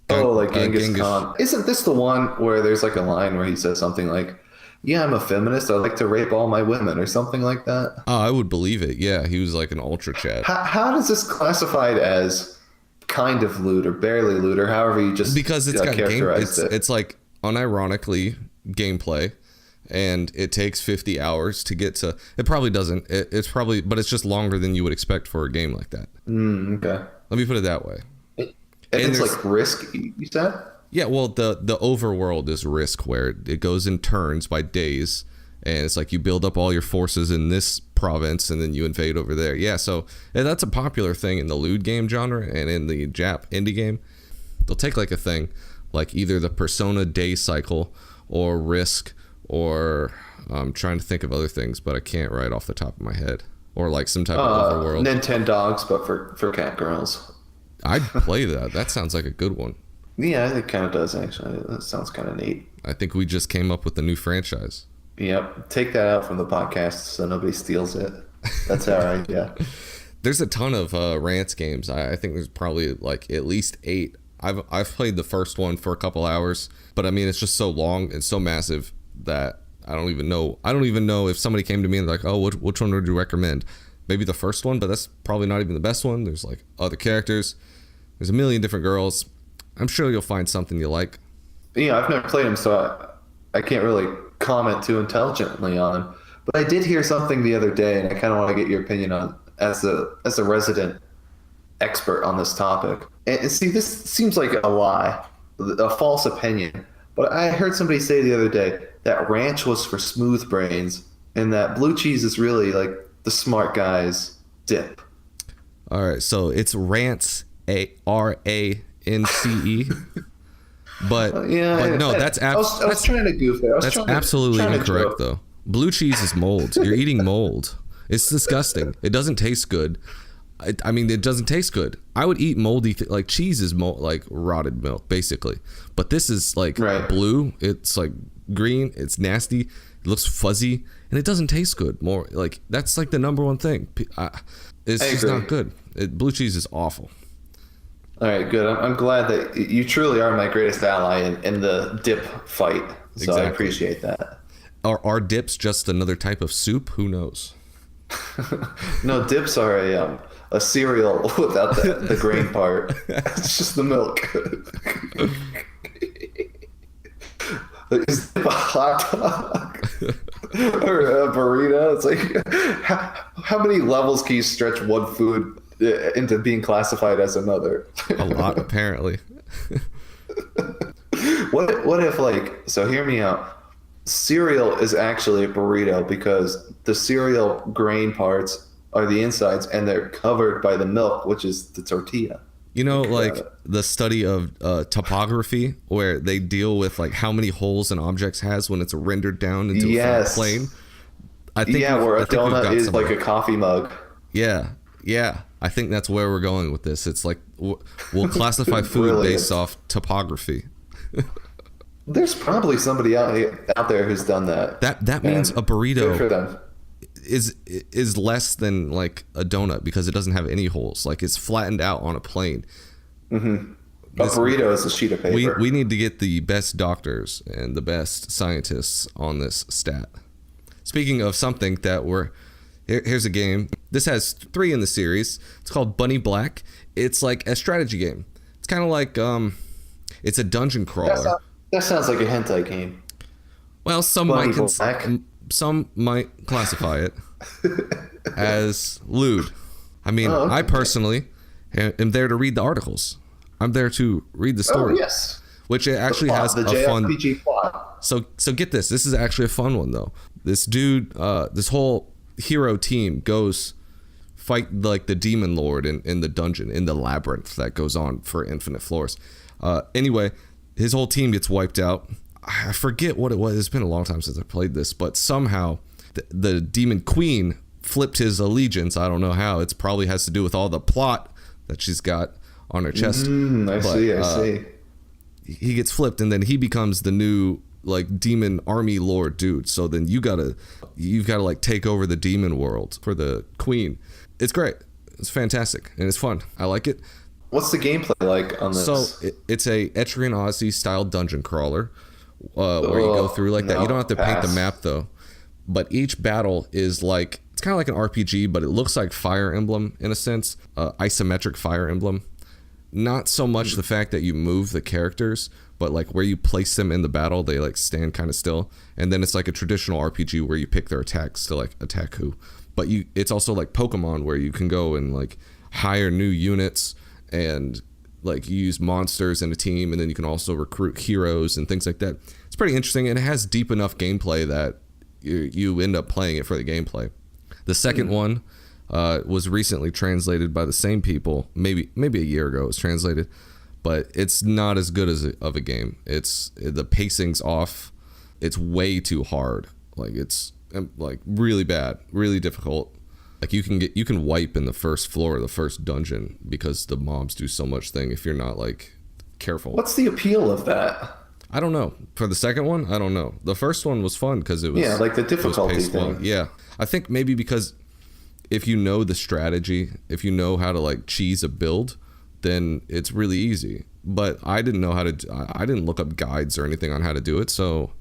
Speaker 6: Like Genghis Khan. Isn't this the one where there's like a line where he says something like, "Yeah, I'm a feminist. I like to rape all my women," or something like that?
Speaker 5: Oh, I would believe it. Yeah, he was like an ultra chat.
Speaker 6: How does this classified as kind of lewd or barely lewd, or however you just
Speaker 5: because it's got
Speaker 6: characterized it?
Speaker 5: It's like unironically gameplay, and it takes 50 hours to get to. It probably doesn't. It's probably, but it's just longer than you would expect for a game like that.
Speaker 6: Okay.
Speaker 5: Let me put it that way.
Speaker 6: And it's like Risk, you said?
Speaker 5: Yeah, well, the overworld is Risk, where it goes in turns by days, and it's like you build up all your forces in this province, and then you invade over there. Yeah, so that's a popular thing in the lewd game genre, and in the JAP indie game, they'll take like a thing, like either the Persona day cycle, or Risk, or I'm trying to think of other things, but I can't right off the top of my head, or like some type of overworld.
Speaker 6: Nintendogs, but for cat girls.
Speaker 5: I'd play that. That sounds like a good one.
Speaker 6: Yeah, it kind of does, actually. That sounds kind of neat.
Speaker 5: I think we just came up with a new franchise.
Speaker 6: Yep. Take that out from the podcast so nobody steals it. That's our idea.
Speaker 5: There's a ton of Rance games. I think there's probably like at least 8. I've played the first one for a couple hours, but I mean, it's just so long and so massive that I don't even know. I don't even know if somebody came to me and like, oh, which one would you recommend? Maybe the first one, but that's probably not even the best one. There's like other characters. There's a million different girls. I'm sure you'll find something you like.
Speaker 6: Yeah, I've never played them, so I can't really comment too intelligently on them. But I did hear something the other day, and I kind of want to get your opinion on as a resident expert on this topic. And see, this seems like a lie, a false opinion. But I heard somebody say the other day that ranch was for smooth brains, and that blue cheese is really like the smart guy's dip.
Speaker 5: All right, so it's Rance, RANCE. But no, that's
Speaker 6: I was trying to goof there.
Speaker 5: That's absolutely incorrect, though. Blue cheese is mold. You're eating mold. It's disgusting. It doesn't taste good. I mean, it doesn't taste good. I would eat moldy like cheese is like rotted milk, basically. But this is like blue. It's like green. It's nasty. It looks fuzzy, and it doesn't taste good. More like that's like the number one thing. It's just not good. Blue cheese is awful.
Speaker 6: All right, good. I'm glad that you truly are my greatest ally in the dip fight. So exactly. I appreciate that.
Speaker 5: Are dips just another type of soup? Who knows?
Speaker 6: No, dips are a cereal without the grain part. It's just the milk. Is dip a hot dog or a burrito? It's like how many levels can you stretch one food into being classified as another?
Speaker 5: A lot, apparently.
Speaker 6: What if, like, so hear me out. Cereal is actually a burrito because the cereal grain parts are the insides and they're covered by the milk, which is the tortilla.
Speaker 5: You know, like the study of topography, where they deal with like how many holes an object has when it's rendered down into a plane. I think
Speaker 6: where a donut is like a coffee mug.
Speaker 5: Yeah. I think that's where we're going with this. It's like we'll classify food based off topography.
Speaker 6: There's probably somebody out there who's done that.
Speaker 5: That means a burrito is less than like a donut because it doesn't have any holes. Like it's flattened out on a plane.
Speaker 6: Mm-hmm. A burrito is a sheet of paper.
Speaker 5: We need to get the best doctors and the best scientists on this stat. Speaking of something that here's a game. This has 3 in the series. It's called Bunny Black. It's like a strategy game. It's kind of like it's a dungeon crawler.
Speaker 6: That sounds like a hentai game.
Speaker 5: Well, some might classify it as lewd. I mean, I personally am there to read the articles. I'm there to read the story.
Speaker 6: Oh, yes.
Speaker 5: Which actually has a fun
Speaker 6: plot.
Speaker 5: So get this. This is actually a fun one though. This dude, this whole hero team goes fight like the demon lord in the dungeon, in the labyrinth that goes on for infinite floors. Anyway, his whole team gets wiped out. I forget what it was. It's been a long time since I played this, but somehow the demon queen flipped his allegiance. I don't know how. It's probably has to do with all the plot that she's got on her chest.
Speaker 6: I see.
Speaker 5: He gets flipped, and then he becomes the new like demon army lord dude. So then you've got to like take over the demon world for the queen. It's great. It's fantastic, and it's fun. I like it.
Speaker 6: What's the gameplay like on this?
Speaker 5: So it's a Etrian Odyssey style dungeon crawler where you go through like that. You don't have to paint the map though, but each battle is like, it's kind of like an RPG, but it looks like Fire Emblem in a sense, isometric Fire Emblem. Not so much the fact that you move the characters, but like where you place them in the battle, they like stand kind of still. And then it's like a traditional RPG where you pick their attacks to like attack who. But it's also like Pokemon where you can go and like hire new units and like use monsters in a team, and then you can also recruit heroes and things like that. It's pretty interesting, and it has deep enough gameplay that you end up playing it for the gameplay. The second one was recently translated by the same people. Maybe a year ago it was translated, but it's not as good of a game. The pacing's off. It's way too hard. Like it's like really bad, really difficult. Like you can wipe in the first floor of the first dungeon because the mobs do so much thing if you're not like careful.
Speaker 6: What's the appeal of that?
Speaker 5: I don't know. For the second one, I don't know. The first one was fun because it was
Speaker 6: like the difficulty thing.
Speaker 5: Well. Yeah, I think maybe because if you know the strategy, if you know how to like cheese a build, then it's really easy. But I didn't know how to. I didn't look up guides or anything on how to do it, so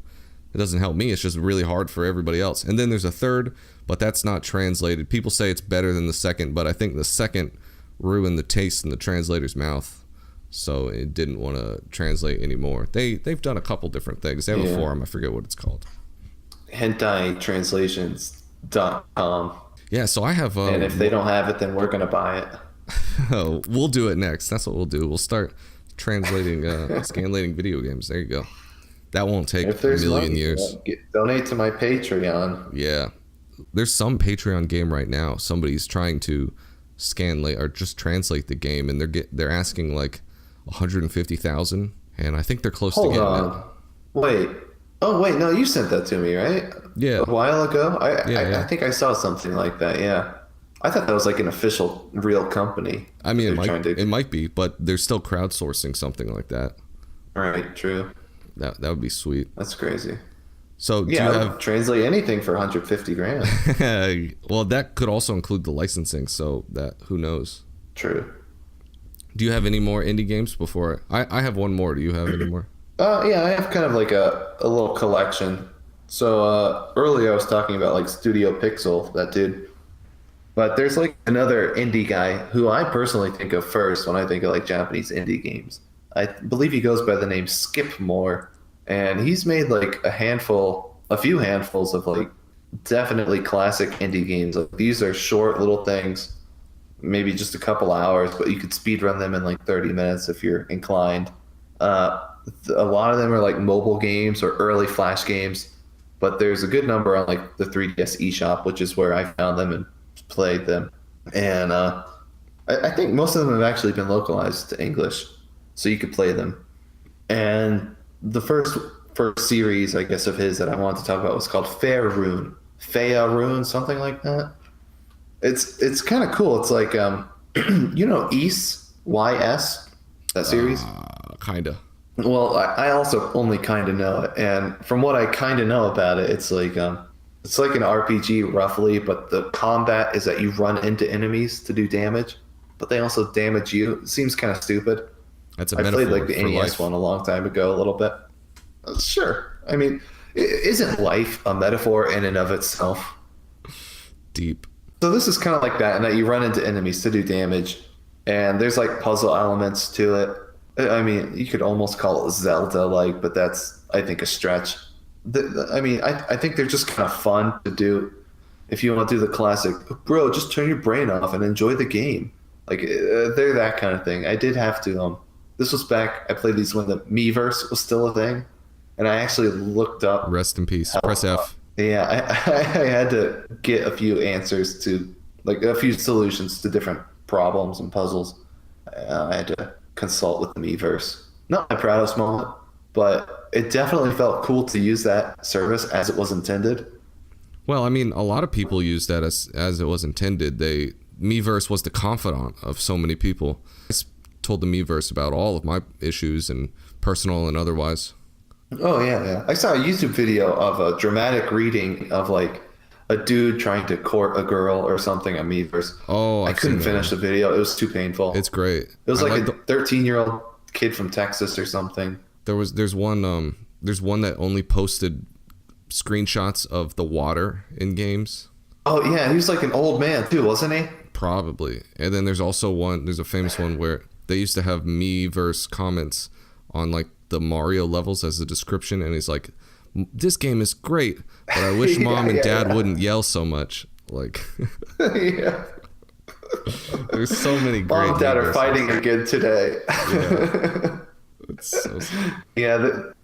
Speaker 5: it doesn't help me. It's just really hard for everybody else. And then there's a third, but that's not translated. People say it's better than the second, but I think the second ruined the taste in the translator's mouth, so it didn't want to translate anymore. They've done a couple different things. They have a forum. I forget what it's called.
Speaker 6: HentaiTranslations.com.
Speaker 5: Yeah, so I have...
Speaker 6: and if they don't have it, then we're going to buy it.
Speaker 5: Oh, we'll do it next. That's what we'll do. We'll start translating, scanlating video games. There you go. That won't take a million years.
Speaker 6: Donate to my Patreon.
Speaker 5: Yeah. There's some Patreon game right now. Somebody's trying to scanlate or just translate the game, and they're asking like 150,000, and I think they're close to getting it.
Speaker 6: Wait. Oh, wait. No, you sent that to me, right?
Speaker 5: Yeah.
Speaker 6: A while ago?
Speaker 5: Yeah.
Speaker 6: I think I saw something like that, yeah. I thought that was like an official, real company.
Speaker 5: I mean, it might be, but they're still crowdsourcing something like that.
Speaker 6: Right, true.
Speaker 5: That would be sweet.
Speaker 6: That's crazy.
Speaker 5: So
Speaker 6: yeah, I would translate anything for 150 grand.
Speaker 5: Well, that could also include the licensing, so that who knows?
Speaker 6: True.
Speaker 5: Do you have any more indie games before? I have one more. Do you have any more?
Speaker 6: Yeah, I have kind of like a little collection. So earlier I was talking about like Studio Pixel, that dude. But there's like another indie guy who I personally think of first when I think of like Japanese indie games. I believe he goes by the name Skipmore, and he's made like a few handfuls of like definitely classic indie games. Like these are short little things, maybe just a couple hours, but you could speed run them in like 30 minutes if you're inclined. A lot of them are like mobile games or early Flash games, but there's a good number on like the 3DS eShop, which is where I found them and played them. And I think most of them have actually been localized to English, so you could play them. And the first series, I guess, of his that I wanted to talk about was called Faerun, something like that. It's kind of cool. It's like you know Ys, YS, that series.
Speaker 5: Kinda.
Speaker 6: Well, I also only kind of know it, and from what I kind of know about it, it's like an RPG roughly, but the combat is that you run into enemies to do damage, but they also damage you. It seems kind of stupid.
Speaker 5: That's a
Speaker 6: I
Speaker 5: metaphor
Speaker 6: played like the
Speaker 5: for
Speaker 6: NES
Speaker 5: life.
Speaker 6: one a long time ago, a little bit. Sure. I mean, isn't life a metaphor in and of itself?
Speaker 5: Deep.
Speaker 6: So this is kind of like that, in that you run into enemies to do damage, and there's like puzzle elements to it. I mean, you could almost call it Zelda-like, but that's, I think, a stretch. I think they're just kind of fun to do if you want to do the classic, bro, just turn your brain off and enjoy the game. Like, they're that kind of thing. I did have to, this was back, I played these when the Miiverse was still a thing, and I actually looked up.
Speaker 5: Rest in peace. Press F.
Speaker 6: Yeah, I had to get a few answers to, like, a few solutions to different problems and puzzles. I had to consult with the Miiverse. Not my proudest moment, but it definitely felt cool to use that service as it was intended.
Speaker 5: Well, I mean, a lot of people use that as it was intended. Miiverse was the confidant of so many people. I told the Miiverse about all of my issues, and personal and otherwise.
Speaker 6: Oh yeah. I saw a YouTube video of a dramatic reading of like a dude trying to court a girl or something on Miiverse.
Speaker 5: Oh,
Speaker 6: I couldn't finish the video. It was too painful.
Speaker 5: It's great.
Speaker 6: It was like a 13-year-old kid from Texas or something.
Speaker 5: There's one that only posted screenshots of the water in games.
Speaker 6: Oh yeah, he was like an old man too, wasn't he?
Speaker 5: Probably. And then there's a famous one where they used to have Miiverse comments on like the Mario levels as a description, and he's like, this game is great, but I wish mom and dad wouldn't yell so much. Like,
Speaker 6: yeah.
Speaker 5: There's so many great
Speaker 6: mom and dad are
Speaker 5: Miiverses.
Speaker 6: fighting again today.
Speaker 5: Yeah. It's so sad.
Speaker 6: Yeah, the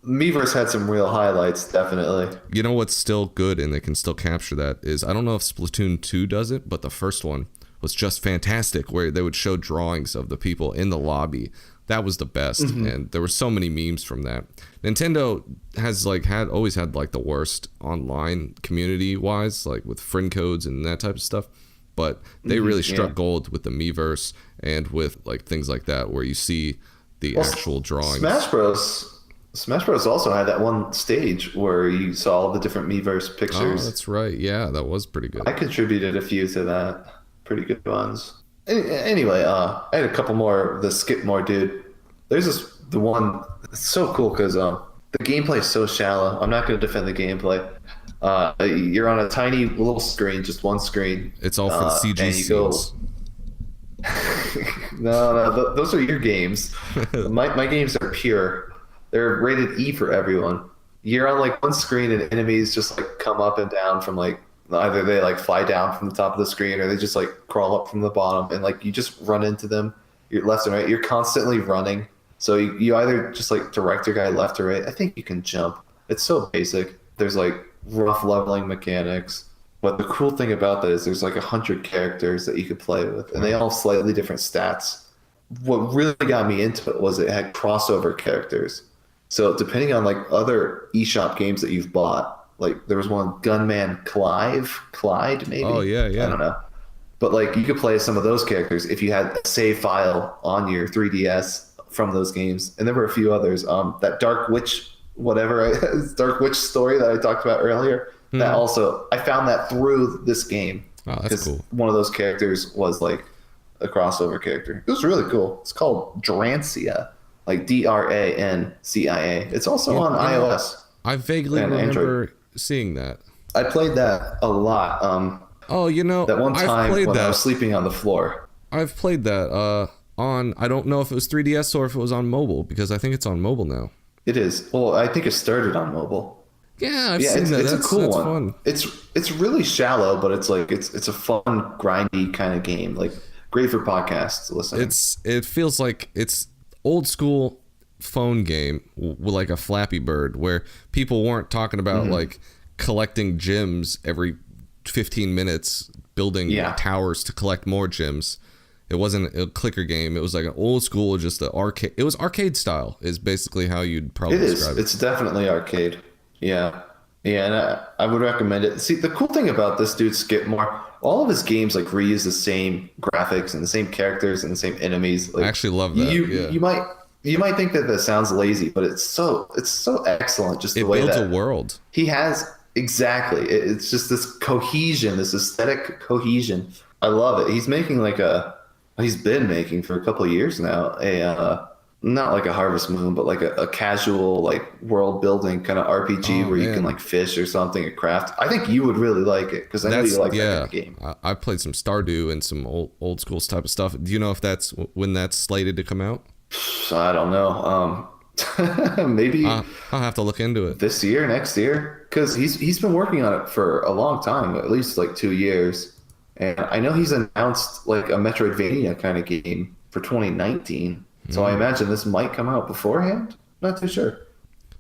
Speaker 6: Miiverse had some real highlights, definitely.
Speaker 5: You know what's still good, and they can still capture that, is I don't know if Splatoon 2 does it, but the first one was just fantastic, where they would show drawings of the people in the lobby. That was the best, and there were so many memes from that. Nintendo has always had like the worst online community wise, like with friend codes and that type of stuff. But they really struck gold with the Miiverse and with like things like that, where you see the actual drawings.
Speaker 6: Smash Bros also had that one stage where you saw all the different Miiverse pictures.
Speaker 5: Oh, that's right. Yeah, that was pretty good.
Speaker 6: I contributed a few to that. Pretty good ones. Anyway, I had a couple more. The skip more, dude. There's the one. It's so cool because the gameplay is so shallow. I'm not going to defend the gameplay. You're on a tiny little screen, just one screen.
Speaker 5: It's all for the CG
Speaker 6: and you go,
Speaker 5: scenes.
Speaker 6: No, those are your games. My games are pure. They're rated E for everyone. You're on like one screen and enemies just like come up and down from like either they like fly down from the top of the screen or they just like crawl up from the bottom, and like you just run into them. You're left and right. You're constantly running. So you either just like direct your guy left or right. I think you can jump. It's so basic. There's like rough leveling mechanics. But the cool thing about that is there's like 100 characters that you could play with, and they all have slightly different stats. What really got me into it was it had crossover characters. So depending on like other eShop games that you've bought, like there was one Gunman Clyde maybe.
Speaker 5: Oh yeah.
Speaker 6: I don't know. But like you could play some of those characters if you had a save file on your 3DS from those games. And there were a few others. That Dark Witch Dark Witch story that I talked about earlier. That also, I found that through this game.
Speaker 5: Oh, that's cool.
Speaker 6: One of those characters was like a crossover character. It was really cool. It's called Drancia, like DRANCIA. It's also on iOS.
Speaker 5: I vaguely
Speaker 6: and
Speaker 5: remember
Speaker 6: Android.
Speaker 5: seeing that.
Speaker 6: I played that a lot.
Speaker 5: That
Speaker 6: one time when I
Speaker 5: that.
Speaker 6: was sleeping on the floor.
Speaker 5: I've played that on, I don't know if it was 3DS or if it was on mobile, because I think it's on mobile now.
Speaker 6: It is. Well, I think it started on mobile.
Speaker 5: Yeah, I've seen that.
Speaker 6: It's a cool one.
Speaker 5: Fun.
Speaker 6: It's really shallow, but it's like it's a fun, grindy kind of game. Like great for podcasts to listen.
Speaker 5: It feels like it's old school phone game with like a Flappy Bird, where people weren't talking about like collecting gems every 15 minutes, building towers to collect more gems. It wasn't a clicker game. It was like an old school, just the arcade. It was arcade style is basically how you'd probably describe it.
Speaker 6: It's definitely arcade. Yeah, and I would recommend it. See, the cool thing about this dude Skipmore, all of his games like reuse the same graphics and the same characters and the same enemies. Like,
Speaker 5: I actually love that.
Speaker 6: You might think that sounds lazy, but it's so excellent. Just the way that
Speaker 5: it builds a world.
Speaker 6: He has exactly. It's just this cohesion, this aesthetic cohesion. I love it. He's been making for a couple of years now not like a Harvest Moon, but like a casual like world building kind of RPG where you can like fish or something or craft. I think you would really like it because I know you like that kind of game.
Speaker 5: I played some Stardew and some old school type of stuff. Do you know if that's when that's slated to come out?
Speaker 6: I don't know. Maybe
Speaker 5: I'll have to look into it
Speaker 6: this year, next year, because he's been working on it for a long time, at least like 2 years. And I know he's announced like a Metroidvania kind of game for 2019. So I imagine this might come out beforehand. Not too sure.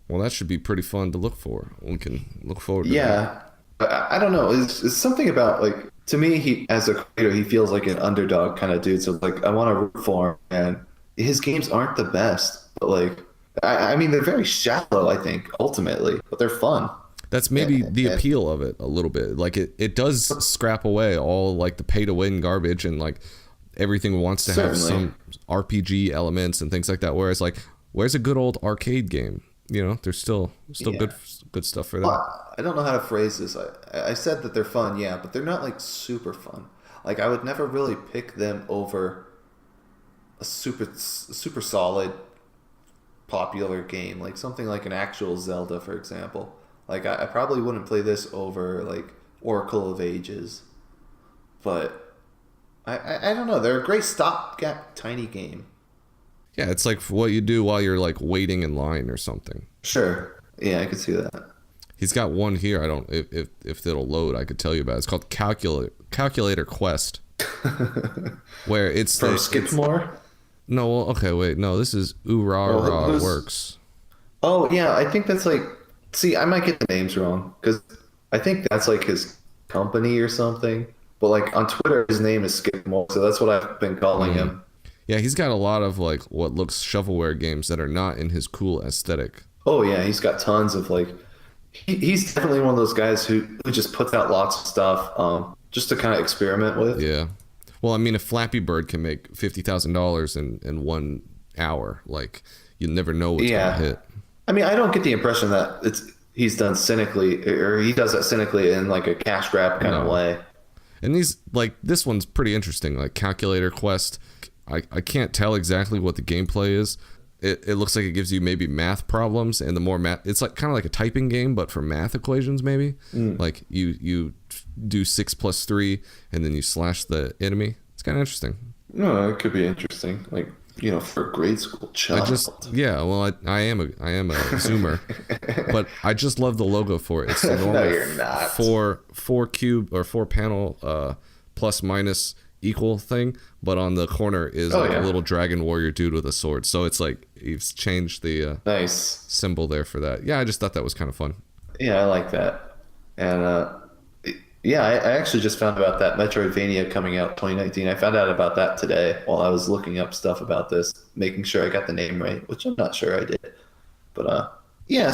Speaker 5: Well, that should be pretty fun to look for. We can look forward to that.
Speaker 6: Yeah. I don't know. It's something about like, to me, he as a creator, he feels like an underdog kind of dude. So like, I want to root for him. And his games aren't the best, but like, I mean, they're very shallow, I think, ultimately, but they're fun.
Speaker 5: That's maybe the appeal of it a little bit. Like it does scrap away all like the pay to win garbage and like everything wants to have some RPG elements and things like that. Whereas like, where's a good old arcade game? You know, there's still good stuff for that.
Speaker 7: Well, I don't know how to phrase this. I said that they're fun, yeah, but they're not like super fun. Like I would never really pick them over a super solid popular game, like something like an actual Zelda, for example. Like I probably wouldn't play this over like Oracle of Ages, but I don't know. They're a great stopgap tiny game.
Speaker 5: Yeah, it's like what you do while you're like waiting in line or something.
Speaker 7: Sure. Yeah, I could see that.
Speaker 5: He's got one here. I don't if it'll load. I could tell you about it. It's called Calculator Quest, where it's
Speaker 7: from Skipmore.
Speaker 5: No, well, okay, wait, no. This is Urara Works.
Speaker 7: Oh yeah, I think that's like. See, I might get the names wrong because I think that's like his company or something. But like on Twitter, his name is Skipmore, so that's what I've been calling him.
Speaker 5: Yeah, he's got a lot of like what looks shovelware games that are not in his cool aesthetic.
Speaker 7: Oh yeah, he's got tons of like. He's definitely one of those guys who just puts out lots of stuff just to kind of experiment with.
Speaker 5: Yeah. Well, I mean, if Flappy Bird can make $50,000 in 1 hour, like you never know what's gonna hit.
Speaker 7: I mean, I don't get the impression that he's done cynically, or he does that cynically in like a cash grab kind of way.
Speaker 5: And these like this one's pretty interesting, like Calculator Quest. I can't tell exactly what the gameplay is. It looks like it gives you maybe math problems, and the more math, it's like kind of like a typing game, but for math equations maybe. Like you do 6 + 3, and then you slash the enemy. It's kind of interesting.
Speaker 7: No, it could be interesting, like for a grade school child.
Speaker 5: I am a Zoomer, but I just love the logo for it. It's the normal
Speaker 7: no, you're not.
Speaker 5: four cube or 4 panel plus minus equal thing, but on the corner is a little dragon warrior dude with a sword. So it's like he's changed the
Speaker 7: nice
Speaker 5: symbol there for that. Yeah, I just thought that was kind of fun.
Speaker 7: Yeah, I like that. And I actually just found about that Metroidvania coming out 2019. I found out about that today while I was looking up stuff about this, making sure I got the name right, which I'm not sure I did. But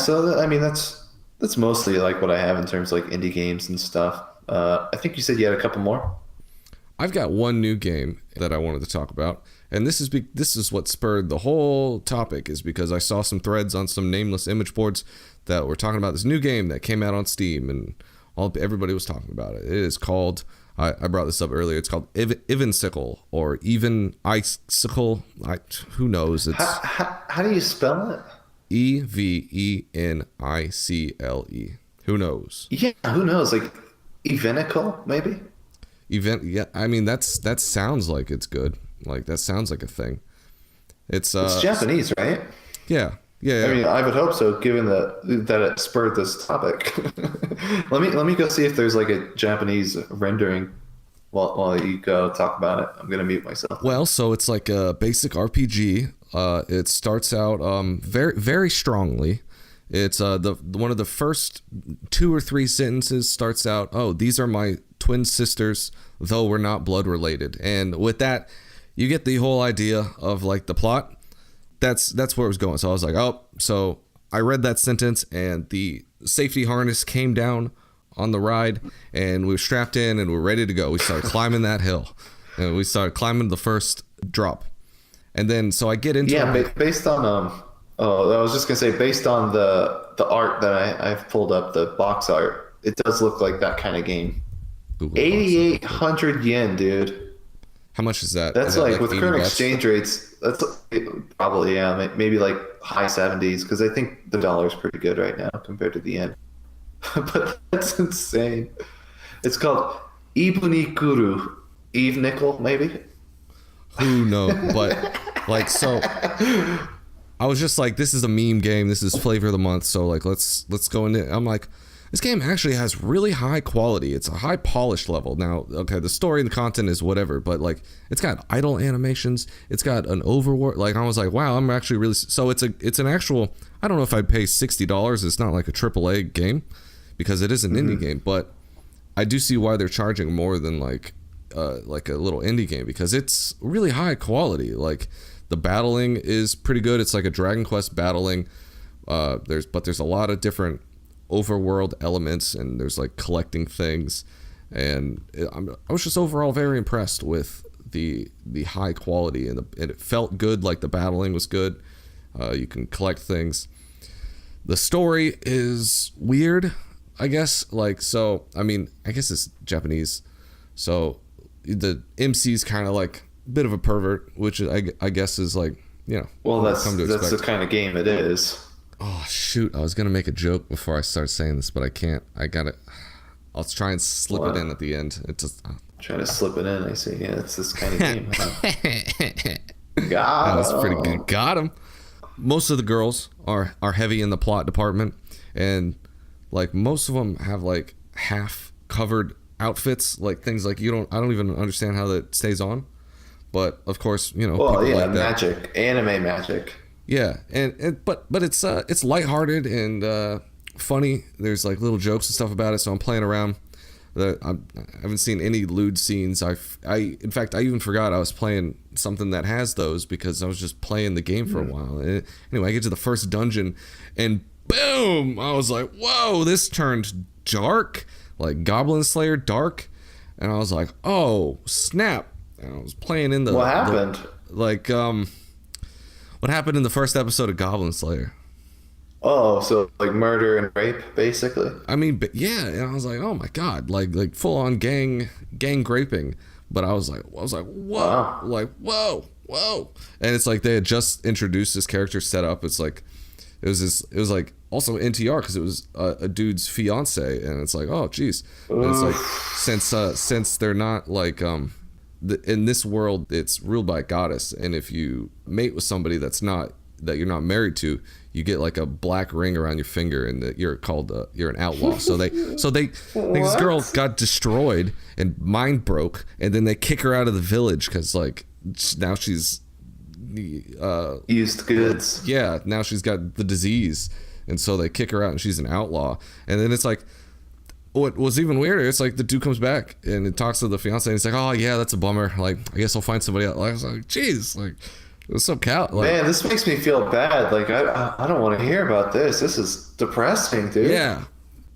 Speaker 7: so I mean that's mostly like what I have in terms of like indie games and stuff. I think you said you had a couple more.
Speaker 5: I've got one new game that I wanted to talk about, and this is what spurred the whole topic, is because I saw some threads on some nameless image boards that were talking about this new game that came out on Steam, and everybody was talking about it. It is called, I brought this up earlier, it's called Evensicle, or Even Icicle. Who knows? It's
Speaker 7: how do you spell it?
Speaker 5: Evenicle. Who knows?
Speaker 7: Yeah, who knows? Like Evenicle, maybe?
Speaker 5: Yeah, I mean that sounds like it's good. Like that sounds like a thing. It's
Speaker 7: Japanese, right?
Speaker 5: Yeah.
Speaker 7: I mean, I would hope so, given that it spurred this topic. let me go see if there's like a Japanese rendering while you go talk about it. I'm gonna mute myself.
Speaker 5: Well, so it's like a basic RPG. It starts out very very strongly. It's one of the first 2 or 3 sentences starts out, "Oh, these are my twin sisters, though we're not blood related." And with that, you get the whole idea of like the plot. That's where it was going. So I was like, oh, so I read that sentence and the safety harness came down on the ride and we were strapped in and we're ready to go. We started climbing that hill and we started climbing the first drop. And then, so I get into
Speaker 7: based on, I was just gonna say, based on the art that I've pulled up, the box art, it does look like that kind of game. 8,800 yen, dude.
Speaker 5: How much is that?
Speaker 7: That's
Speaker 5: is that
Speaker 7: like with current
Speaker 5: bucks?
Speaker 7: exchange rates, that's probably, maybe like high 70s, because I think the dollar's pretty good right now compared to the yen. But that's insane. It's called Ibunikuru. Eve Nickel, maybe?
Speaker 5: Who knows? But like, so I was just like, this is a meme game. This is flavor of the month. So like, let's go in it. I'm like, this game actually has really high quality. It's a high polished level. Now, okay, the story and the content is whatever, but like it's got idle animations. It's got an overworld. Like I was like, wow, I'm actually really. So it's an actual. I don't know if I'd pay $60. It's not like a AAA game because it is an indie game, but I do see why they're charging more than like a little indie game because it's really high quality. Like the battling is pretty good. It's like a Dragon Quest battling. There's a lot of different overworld elements, and there's like collecting things, and I was just overall very impressed with the high quality, and it felt good. Like the battling was good. You can collect things. The story is weird, I guess. Like, so I mean, I guess it's Japanese, so the MC's kind of like a bit of a pervert, which I guess is like, you know.
Speaker 7: Well, that's the kind of game it is.
Speaker 5: Oh shoot! I was gonna make a joke before I start saying this, but I can't. I'll try and slip it in at the end. It just
Speaker 7: trying to slip it in. I see. Yeah, it's this kind of game. Huh?
Speaker 5: That was pretty good. Got him. Most of the girls are heavy in the plot department, and like most of them have like half covered outfits, like things like I don't even understand how that stays on, but of course, you know.
Speaker 7: Well, yeah,
Speaker 5: like that.
Speaker 7: magic, anime magic.
Speaker 5: Yeah, but it's lighthearted and funny. There's like little jokes and stuff about it, so I'm playing around. I haven't seen any lewd scenes. In fact, I even forgot I was playing something that has those because I was just playing the game for a while. And anyway, I get to the first dungeon, and boom! I was like, whoa, this turned dark, like Goblin Slayer dark, and I was like, oh snap! And I was playing in the
Speaker 7: what happened?
Speaker 5: What happened in the first episode of Goblin Slayer?
Speaker 7: Oh, so like murder and rape, basically.
Speaker 5: I mean, but yeah, and I was like, oh my god, like full on gang raping. But I was like, whoa,
Speaker 7: wow.
Speaker 5: Like whoa, and it's like they had just introduced this character set up. It's like it was like also NTR because it was a dude's fiance, and it's like, oh geez, and it's like since they're not like in this world, it's ruled by a goddess, and if you mate with somebody that you're not married to, you get like a black ring around your finger, and you're called you're an outlaw. So this girl got destroyed and mind broke, and then they kick her out of the village because like now she's
Speaker 7: used goods.
Speaker 5: Yeah, now she's got the disease, and so they kick her out, and she's an outlaw. And then it's like, what was even weirder, it's like the dude comes back and it talks to the fiance, and he's like, oh yeah, that's a bummer, like I guess I'll find somebody else. Like, I was like, jeez, like it was so like,
Speaker 7: man, this makes me feel bad. Like I don't want to hear about this. This is depressing, dude.
Speaker 5: Yeah,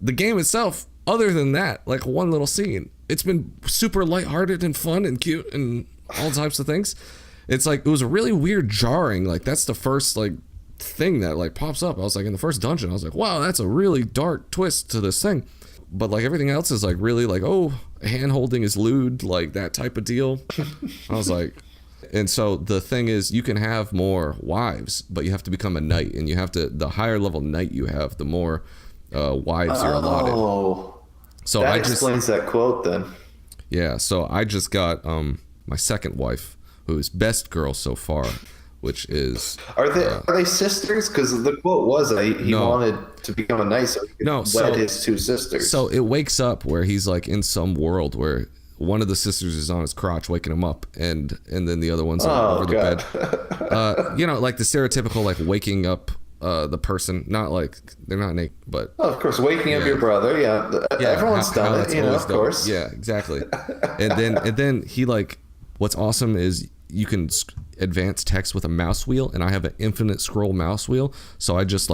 Speaker 5: the game itself, other than that, like one little scene, it's been super lighthearted and fun and cute and all types of things. It's like it was a really weird jarring, like that's the first like thing that like pops up. I was like, in the first dungeon, I was like, wow, that's a really dark twist to this thing. But like everything else is like really like, oh, hand holding is lewd, like that type of deal. I was like, and so the thing is, you can have more wives, but you have to become a knight, and you have to, the higher level knight you have, the more wives you're allotted.
Speaker 7: Oh,
Speaker 5: so
Speaker 7: that explains that quote then.
Speaker 5: Yeah, so I just got my second wife, who is best girl so far, which is
Speaker 7: are they sisters? Because the quote was he wanted to become a knight so he could wed his two sisters.
Speaker 5: So it wakes up where he's like in some world where one of the sisters is on his crotch waking him up, and then the other one's over the bed. You know, like the stereotypical like waking up the person, not like they're not naked, but
Speaker 7: of course waking up your brother. Yeah, everyone's done it. You know, of course.
Speaker 5: Yeah, exactly. and then he like, what's awesome is you can advance text with a mouse wheel, and I have an infinite scroll mouse wheel, so I just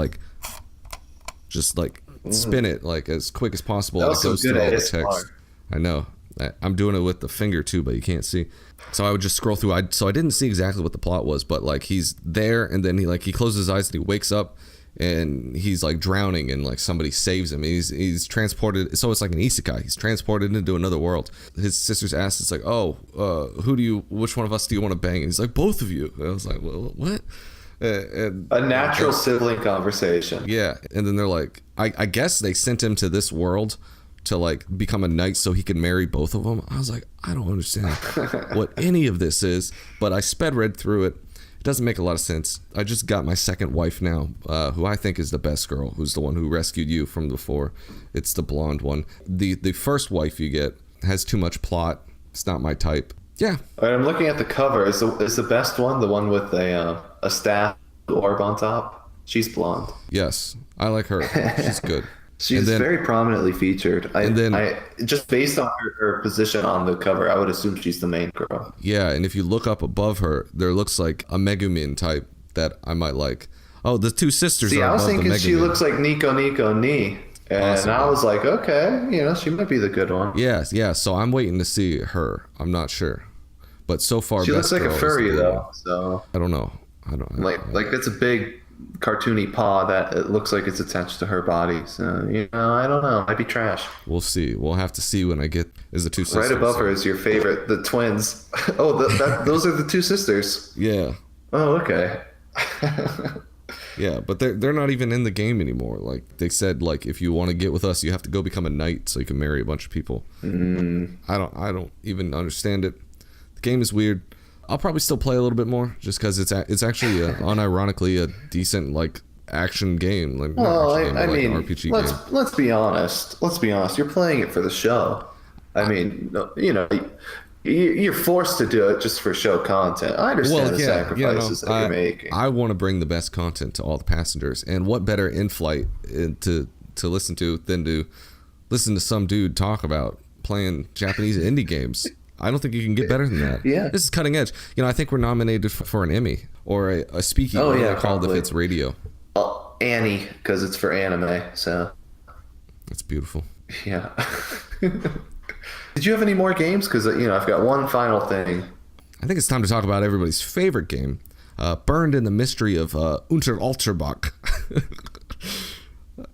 Speaker 5: spin it like as quick as possible.
Speaker 7: That
Speaker 5: was and it goes through all the text.
Speaker 7: Smart.
Speaker 5: I know. I'm doing it with the finger too, but you can't see. So I would just scroll through. So I didn't see exactly what the plot was, but like he's there, and then he closes his eyes and he wakes up, and he's like drowning, and like somebody saves him. He's transported. So it's like an isekai. He's transported into another world. His sister's asked, it's like, oh, which one of us do you want to bang? And he's like, both of you. And I was like, well, what? And
Speaker 7: a natural sibling conversation.
Speaker 5: Yeah, and then they're like, I guess they sent him to this world to like become a knight so he could marry both of them. I was like, I don't understand what any of this is, but I read through it. It doesn't make a lot of sense. I just got my second wife now, who I think is the best girl, who's the one who rescued you from before. It's the blonde one. The first wife you get has too much plot. It's not my type. Yeah.
Speaker 7: All right, I'm looking at the cover. Is the best one the one with a staff orb on top? She's blonde.
Speaker 5: Yes, I like her. She's good.
Speaker 7: She's very prominently featured. I just based on her position on the cover, I would assume she's the main girl.
Speaker 5: Yeah, and if you look up above her, there looks like a Megumin type that I might like. Oh, the two sisters.
Speaker 7: See,
Speaker 5: are
Speaker 7: I was
Speaker 5: above
Speaker 7: thinking
Speaker 5: the
Speaker 7: she looks like Nico Ni.
Speaker 6: And
Speaker 5: Awesome.
Speaker 6: I was like, okay, she might be the good one.
Speaker 5: Yeah. So I'm waiting to see her. I'm not sure, but so far
Speaker 6: She looks
Speaker 5: best
Speaker 6: like a
Speaker 5: girl is
Speaker 6: furry
Speaker 5: the-
Speaker 6: though, so
Speaker 5: I don't know. I don't
Speaker 6: like it's a big cartoony paw that it looks like it's attached to her body. So I don't know. Might be trash.
Speaker 5: We'll see. We'll have to see when I get is the two sisters.
Speaker 6: Right above her is your favorite, the twins. Oh, those are the two sisters.
Speaker 5: Yeah.
Speaker 6: Oh, okay.
Speaker 5: Yeah, but they're not even in the game anymore. Like they said, like if you want to get with us, you have to go become a knight so you can marry a bunch of people. I don't even understand it. The game is weird. I'll probably still play a little bit more just because it's actually unironically a decent like action game. Like,
Speaker 6: Well,
Speaker 5: not action game,
Speaker 6: I
Speaker 5: but, like,
Speaker 6: mean,
Speaker 5: an RPG game.
Speaker 6: let's be honest. Let's be honest. You're playing it for the show. I mean, you're forced to do it just for show content. I understand the sacrifices that you're making.
Speaker 5: I want to bring the best content to all the passengers, and what better in flight to listen to than to listen to some dude talk about playing Japanese indie games. I don't think you can get better than that.
Speaker 6: Yeah.
Speaker 5: This is cutting edge. I think we're nominated for an Emmy or a speaking.
Speaker 6: Oh, yeah,
Speaker 5: called if
Speaker 6: probably.
Speaker 5: it's radio.
Speaker 6: Annie, because it's for anime. So
Speaker 5: That's beautiful.
Speaker 6: yeah. Did you have any more games? Because I've got one final thing.
Speaker 5: I think it's time to talk about everybody's favorite game, Burned in the Mystery of Unter Alterbach.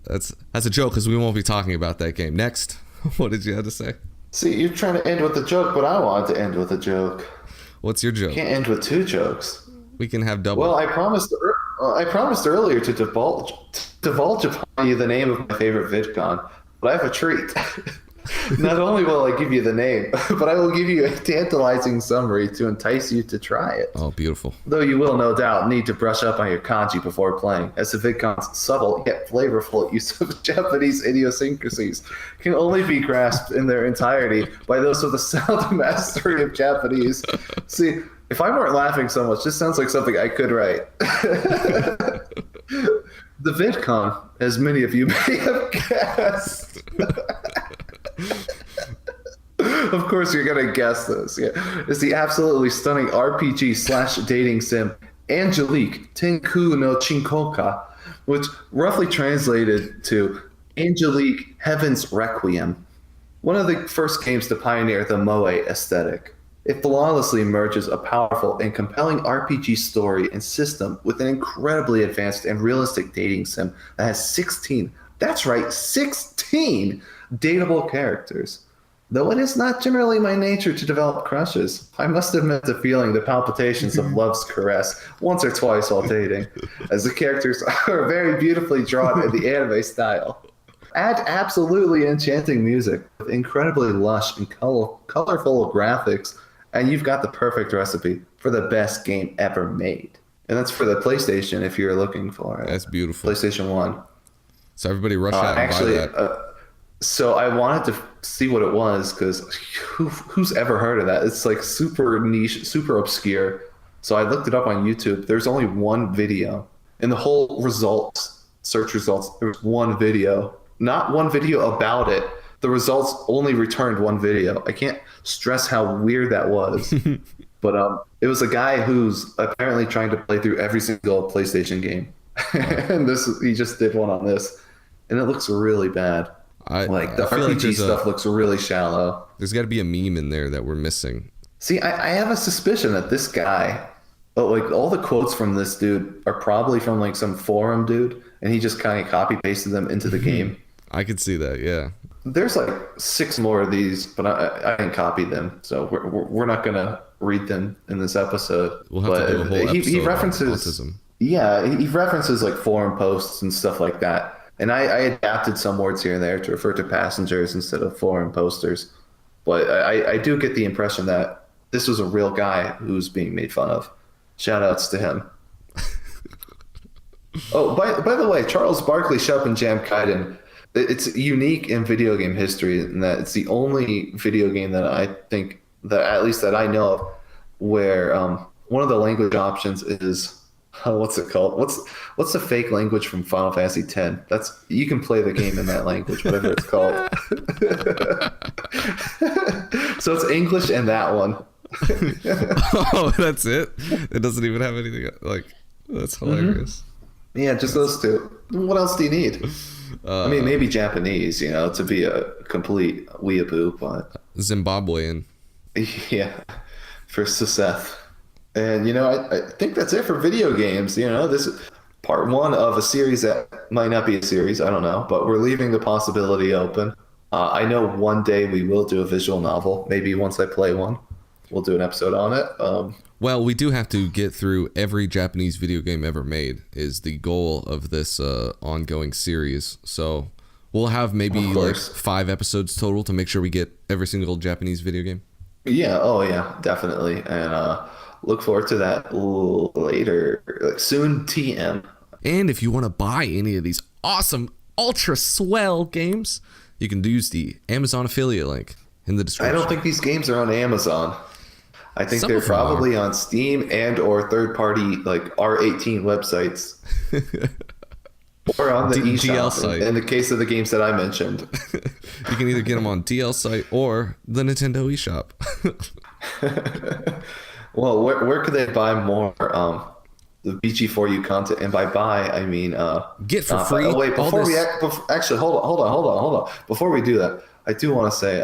Speaker 5: That's a joke because we won't be talking about that game. Next, what did you have to say?
Speaker 6: See, you're trying to end with a joke, but I wanted to end with a joke.
Speaker 5: What's your joke?
Speaker 6: Can't end with two jokes.
Speaker 5: We can have double.
Speaker 6: Well, I promised earlier to divulge upon you the name of my favorite VidCon, but I have a treat. Not only will I give you the name, but I will give you a tantalizing summary to entice you to try it.
Speaker 5: Oh, beautiful.
Speaker 6: Though you will no doubt need to brush up on your kanji before playing, as the VidCon's subtle yet flavorful use of Japanese idiosyncrasies can only be grasped in their entirety by those with a sound mastery of Japanese. See, if I weren't laughing so much, this sounds like something I could write. The VidCon, as many of you may have guessed. Of course, you're gonna guess this. Yeah, it's the absolutely stunning RPG/dating sim Angelique Tenku no Chinkoka, which roughly translated to Angelique Heaven's Requiem. One of the first games to pioneer the moe aesthetic. It flawlessly merges a powerful and compelling RPG story and system with an incredibly advanced and realistic dating sim that has 16, that's right, 16 dateable characters. Though it is not generally my nature to develop crushes, I must admit to feeling the palpitations of love's caress once or twice while dating, as the characters are very beautifully drawn in the anime style. Add absolutely enchanting music with incredibly lush and colorful graphics, and you've got the perfect recipe for the best game ever made. And that's for the PlayStation if you're looking for it.
Speaker 5: That's beautiful.
Speaker 6: PlayStation 1.
Speaker 5: So everybody rush out and buy that.
Speaker 6: So I wanted to see what it was because who's ever heard of that? It's like super niche, super obscure. So I looked it up on YouTube. There's only one video. In the whole search results, there's one video. Not one video about it. The results only returned one video. I can't stress how weird that was. But it was a guy who's apparently trying to play through every single PlayStation game. And he just did one on this. And it looks really bad. The RPG stuff looks really shallow.
Speaker 5: There's got to be a meme in there that we're missing.
Speaker 6: See, I have a suspicion that this guy, like all the quotes from this dude are probably from like some forum dude, and he just kind of copy pasted them into the game.
Speaker 5: I could see that, yeah.
Speaker 6: There's like 6 more of these, but I didn't copy them, so we're not gonna read them in this episode.
Speaker 5: We'll have to do a whole episode
Speaker 6: he references
Speaker 5: on autism.
Speaker 6: Yeah, he references like forum posts and stuff like that. And I adapted some words here and there to refer to passengers instead of forum posters. But I do get the impression that this was a real guy who's being made fun of. Shout outs to him. Oh, by the way, Charles Barkley Chopin Jam Kaiden, it's unique in video game history in that it's the only video game that I think, that at least that I know of, where one of the language options is... what's it called? What's the fake language from Final Fantasy X? That's, you can play the game in that language, whatever it's called. So it's English and that one.
Speaker 5: Oh, that's it? It doesn't even have anything like, that's hilarious.
Speaker 6: Yeah, just those two. What else do you need?
Speaker 7: I mean, maybe Japanese, to be a complete weeaboo, but
Speaker 5: Zimbabwean.
Speaker 7: yeah, for Seth. And I think that's it for video games. This is part one of a series that might not be a series. I don't know, but we're leaving the possibility open. I know one day we will do a visual novel. Maybe once I play one, we'll do an episode on it.
Speaker 5: Well, we do have to get through every Japanese video game ever made is the goal of this ongoing series. So we'll have maybe like 5 episodes total to make sure we get every single Japanese video game.
Speaker 7: Yeah. Oh, yeah, definitely. And look forward to that later, like soon. TM.
Speaker 5: And if you want to buy any of these awesome, ultra swell games, you can use the Amazon affiliate link in the description.
Speaker 7: I don't think these games are on Amazon. I think
Speaker 5: Some
Speaker 7: they're
Speaker 5: of them
Speaker 7: probably
Speaker 5: are.
Speaker 7: on Steam and or third-party like R18 websites. Or on the
Speaker 5: DL
Speaker 7: eShop,
Speaker 5: site.
Speaker 7: in the case of the games that I mentioned.
Speaker 5: You can either get them on DL site or the Nintendo eShop.
Speaker 7: Well, where could they buy more the BG4U content? And by buy, I mean
Speaker 5: Get for free.
Speaker 7: Oh, wait,
Speaker 5: all
Speaker 7: before
Speaker 5: this-
Speaker 7: actually, hold on. Before we do that, I do want to say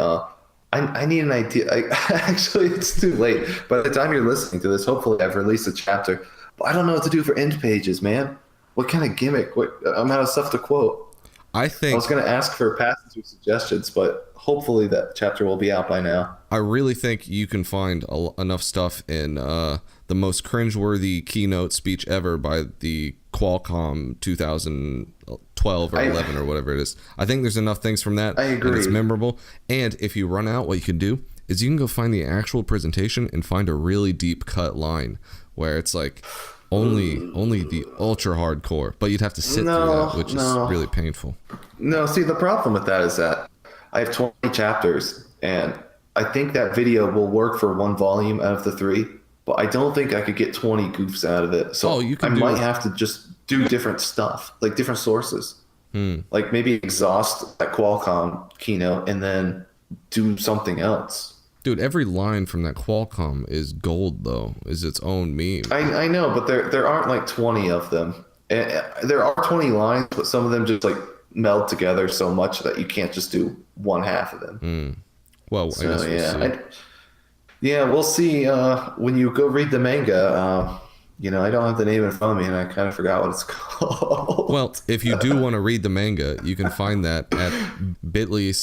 Speaker 7: I need an idea. Actually, it's too late. By the time you're listening to this, hopefully I've released a chapter. But I don't know what to do for end pages, man. What kind of gimmick? I'm out of stuff to quote.
Speaker 5: I
Speaker 7: I
Speaker 5: think
Speaker 7: was going to ask for passages or suggestions, but hopefully that chapter will be out by now.
Speaker 5: I really think you can find enough stuff in the most cringeworthy keynote speech ever by the Qualcomm 2012 or 11 or whatever it is. I think there's enough things from that.
Speaker 7: I agree.
Speaker 5: And it's memorable. And if you run out, what you can do is you can go find the actual presentation and find a really deep cut line where it's like only the ultra hardcore, but you'd have to sit through that, which is really painful.
Speaker 7: No, see, the problem with that is that I have 20 chapters, and I think that video will work for one volume out of the 3, but I don't think I could get 20 goofs out of it. So
Speaker 5: you
Speaker 7: I
Speaker 5: can
Speaker 7: might have to just do different stuff, like different sources. Like maybe exhaust that Qualcomm keynote and then do something else.
Speaker 5: Dude, every line from that Qualcomm is gold, though, is its own meme.
Speaker 7: I know, but there aren't like 20 of them. There are 20 lines, but some of them just like meld together so much that you can't just do one half of them.
Speaker 5: Well, I guess we'll see.
Speaker 7: We'll see when you go read the manga. I don't have the name in front of me, and I kind of forgot what it's called.
Speaker 5: Well, if you do want to read the manga, you can find that at bit.ly/big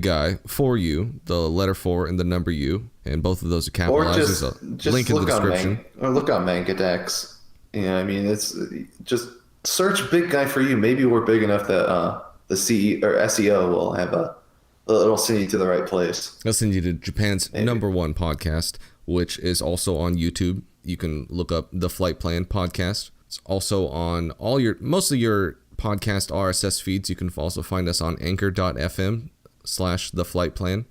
Speaker 5: guy for you, the letter 4 and the number U, and both of those are capitalized. There's a link in the description.
Speaker 7: Or look on MangaDex. I mean, it's just search Big Guy for you. Maybe we're big enough that the CE or SEO will have it'll send you to the right place.
Speaker 5: I'll send you to Japan's #1 podcast, which is also on YouTube. You can look up the Flight Plan podcast. It's also on most of your podcast RSS feeds. You can also find us on anchor.fm/theflightplan.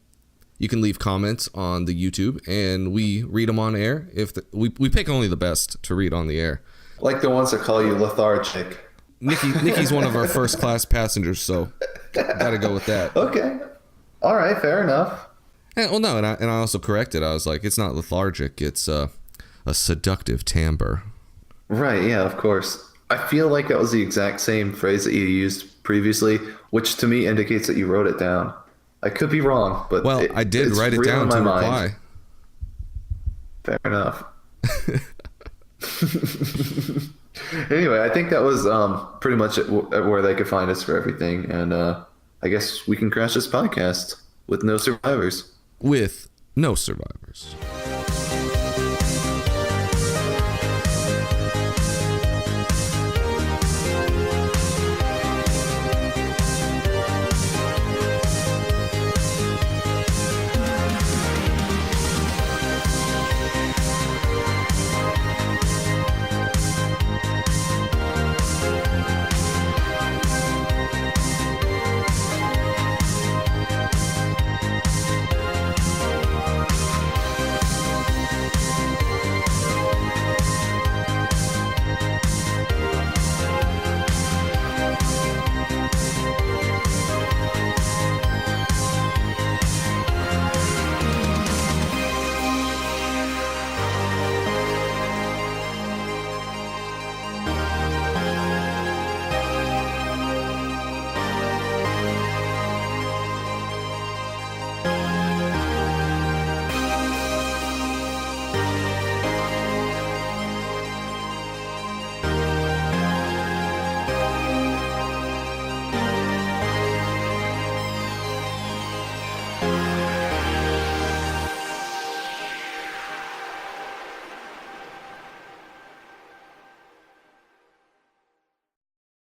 Speaker 5: You can leave comments on the YouTube, and we read them on air. We pick only the best to read on the air.
Speaker 7: Like the ones that call you lethargic.
Speaker 5: Nikki's one of our first class passengers, so gotta go with that.
Speaker 7: Okay. All right, fair enough.
Speaker 5: And I also corrected. I was like, it's not lethargic. It's a seductive timbre.
Speaker 7: Right, yeah, of course. I feel like that was the exact same phrase that you used previously, which to me indicates that you wrote it down. I could be wrong, but
Speaker 5: I did
Speaker 7: it's
Speaker 5: write it
Speaker 7: real
Speaker 5: down
Speaker 7: in
Speaker 5: to
Speaker 7: my
Speaker 5: reply.
Speaker 7: mind. Fair enough. Anyway, I think that was pretty much where they could find us for everything, and I guess we can crash this podcast with no survivors.
Speaker 5: With no survivors.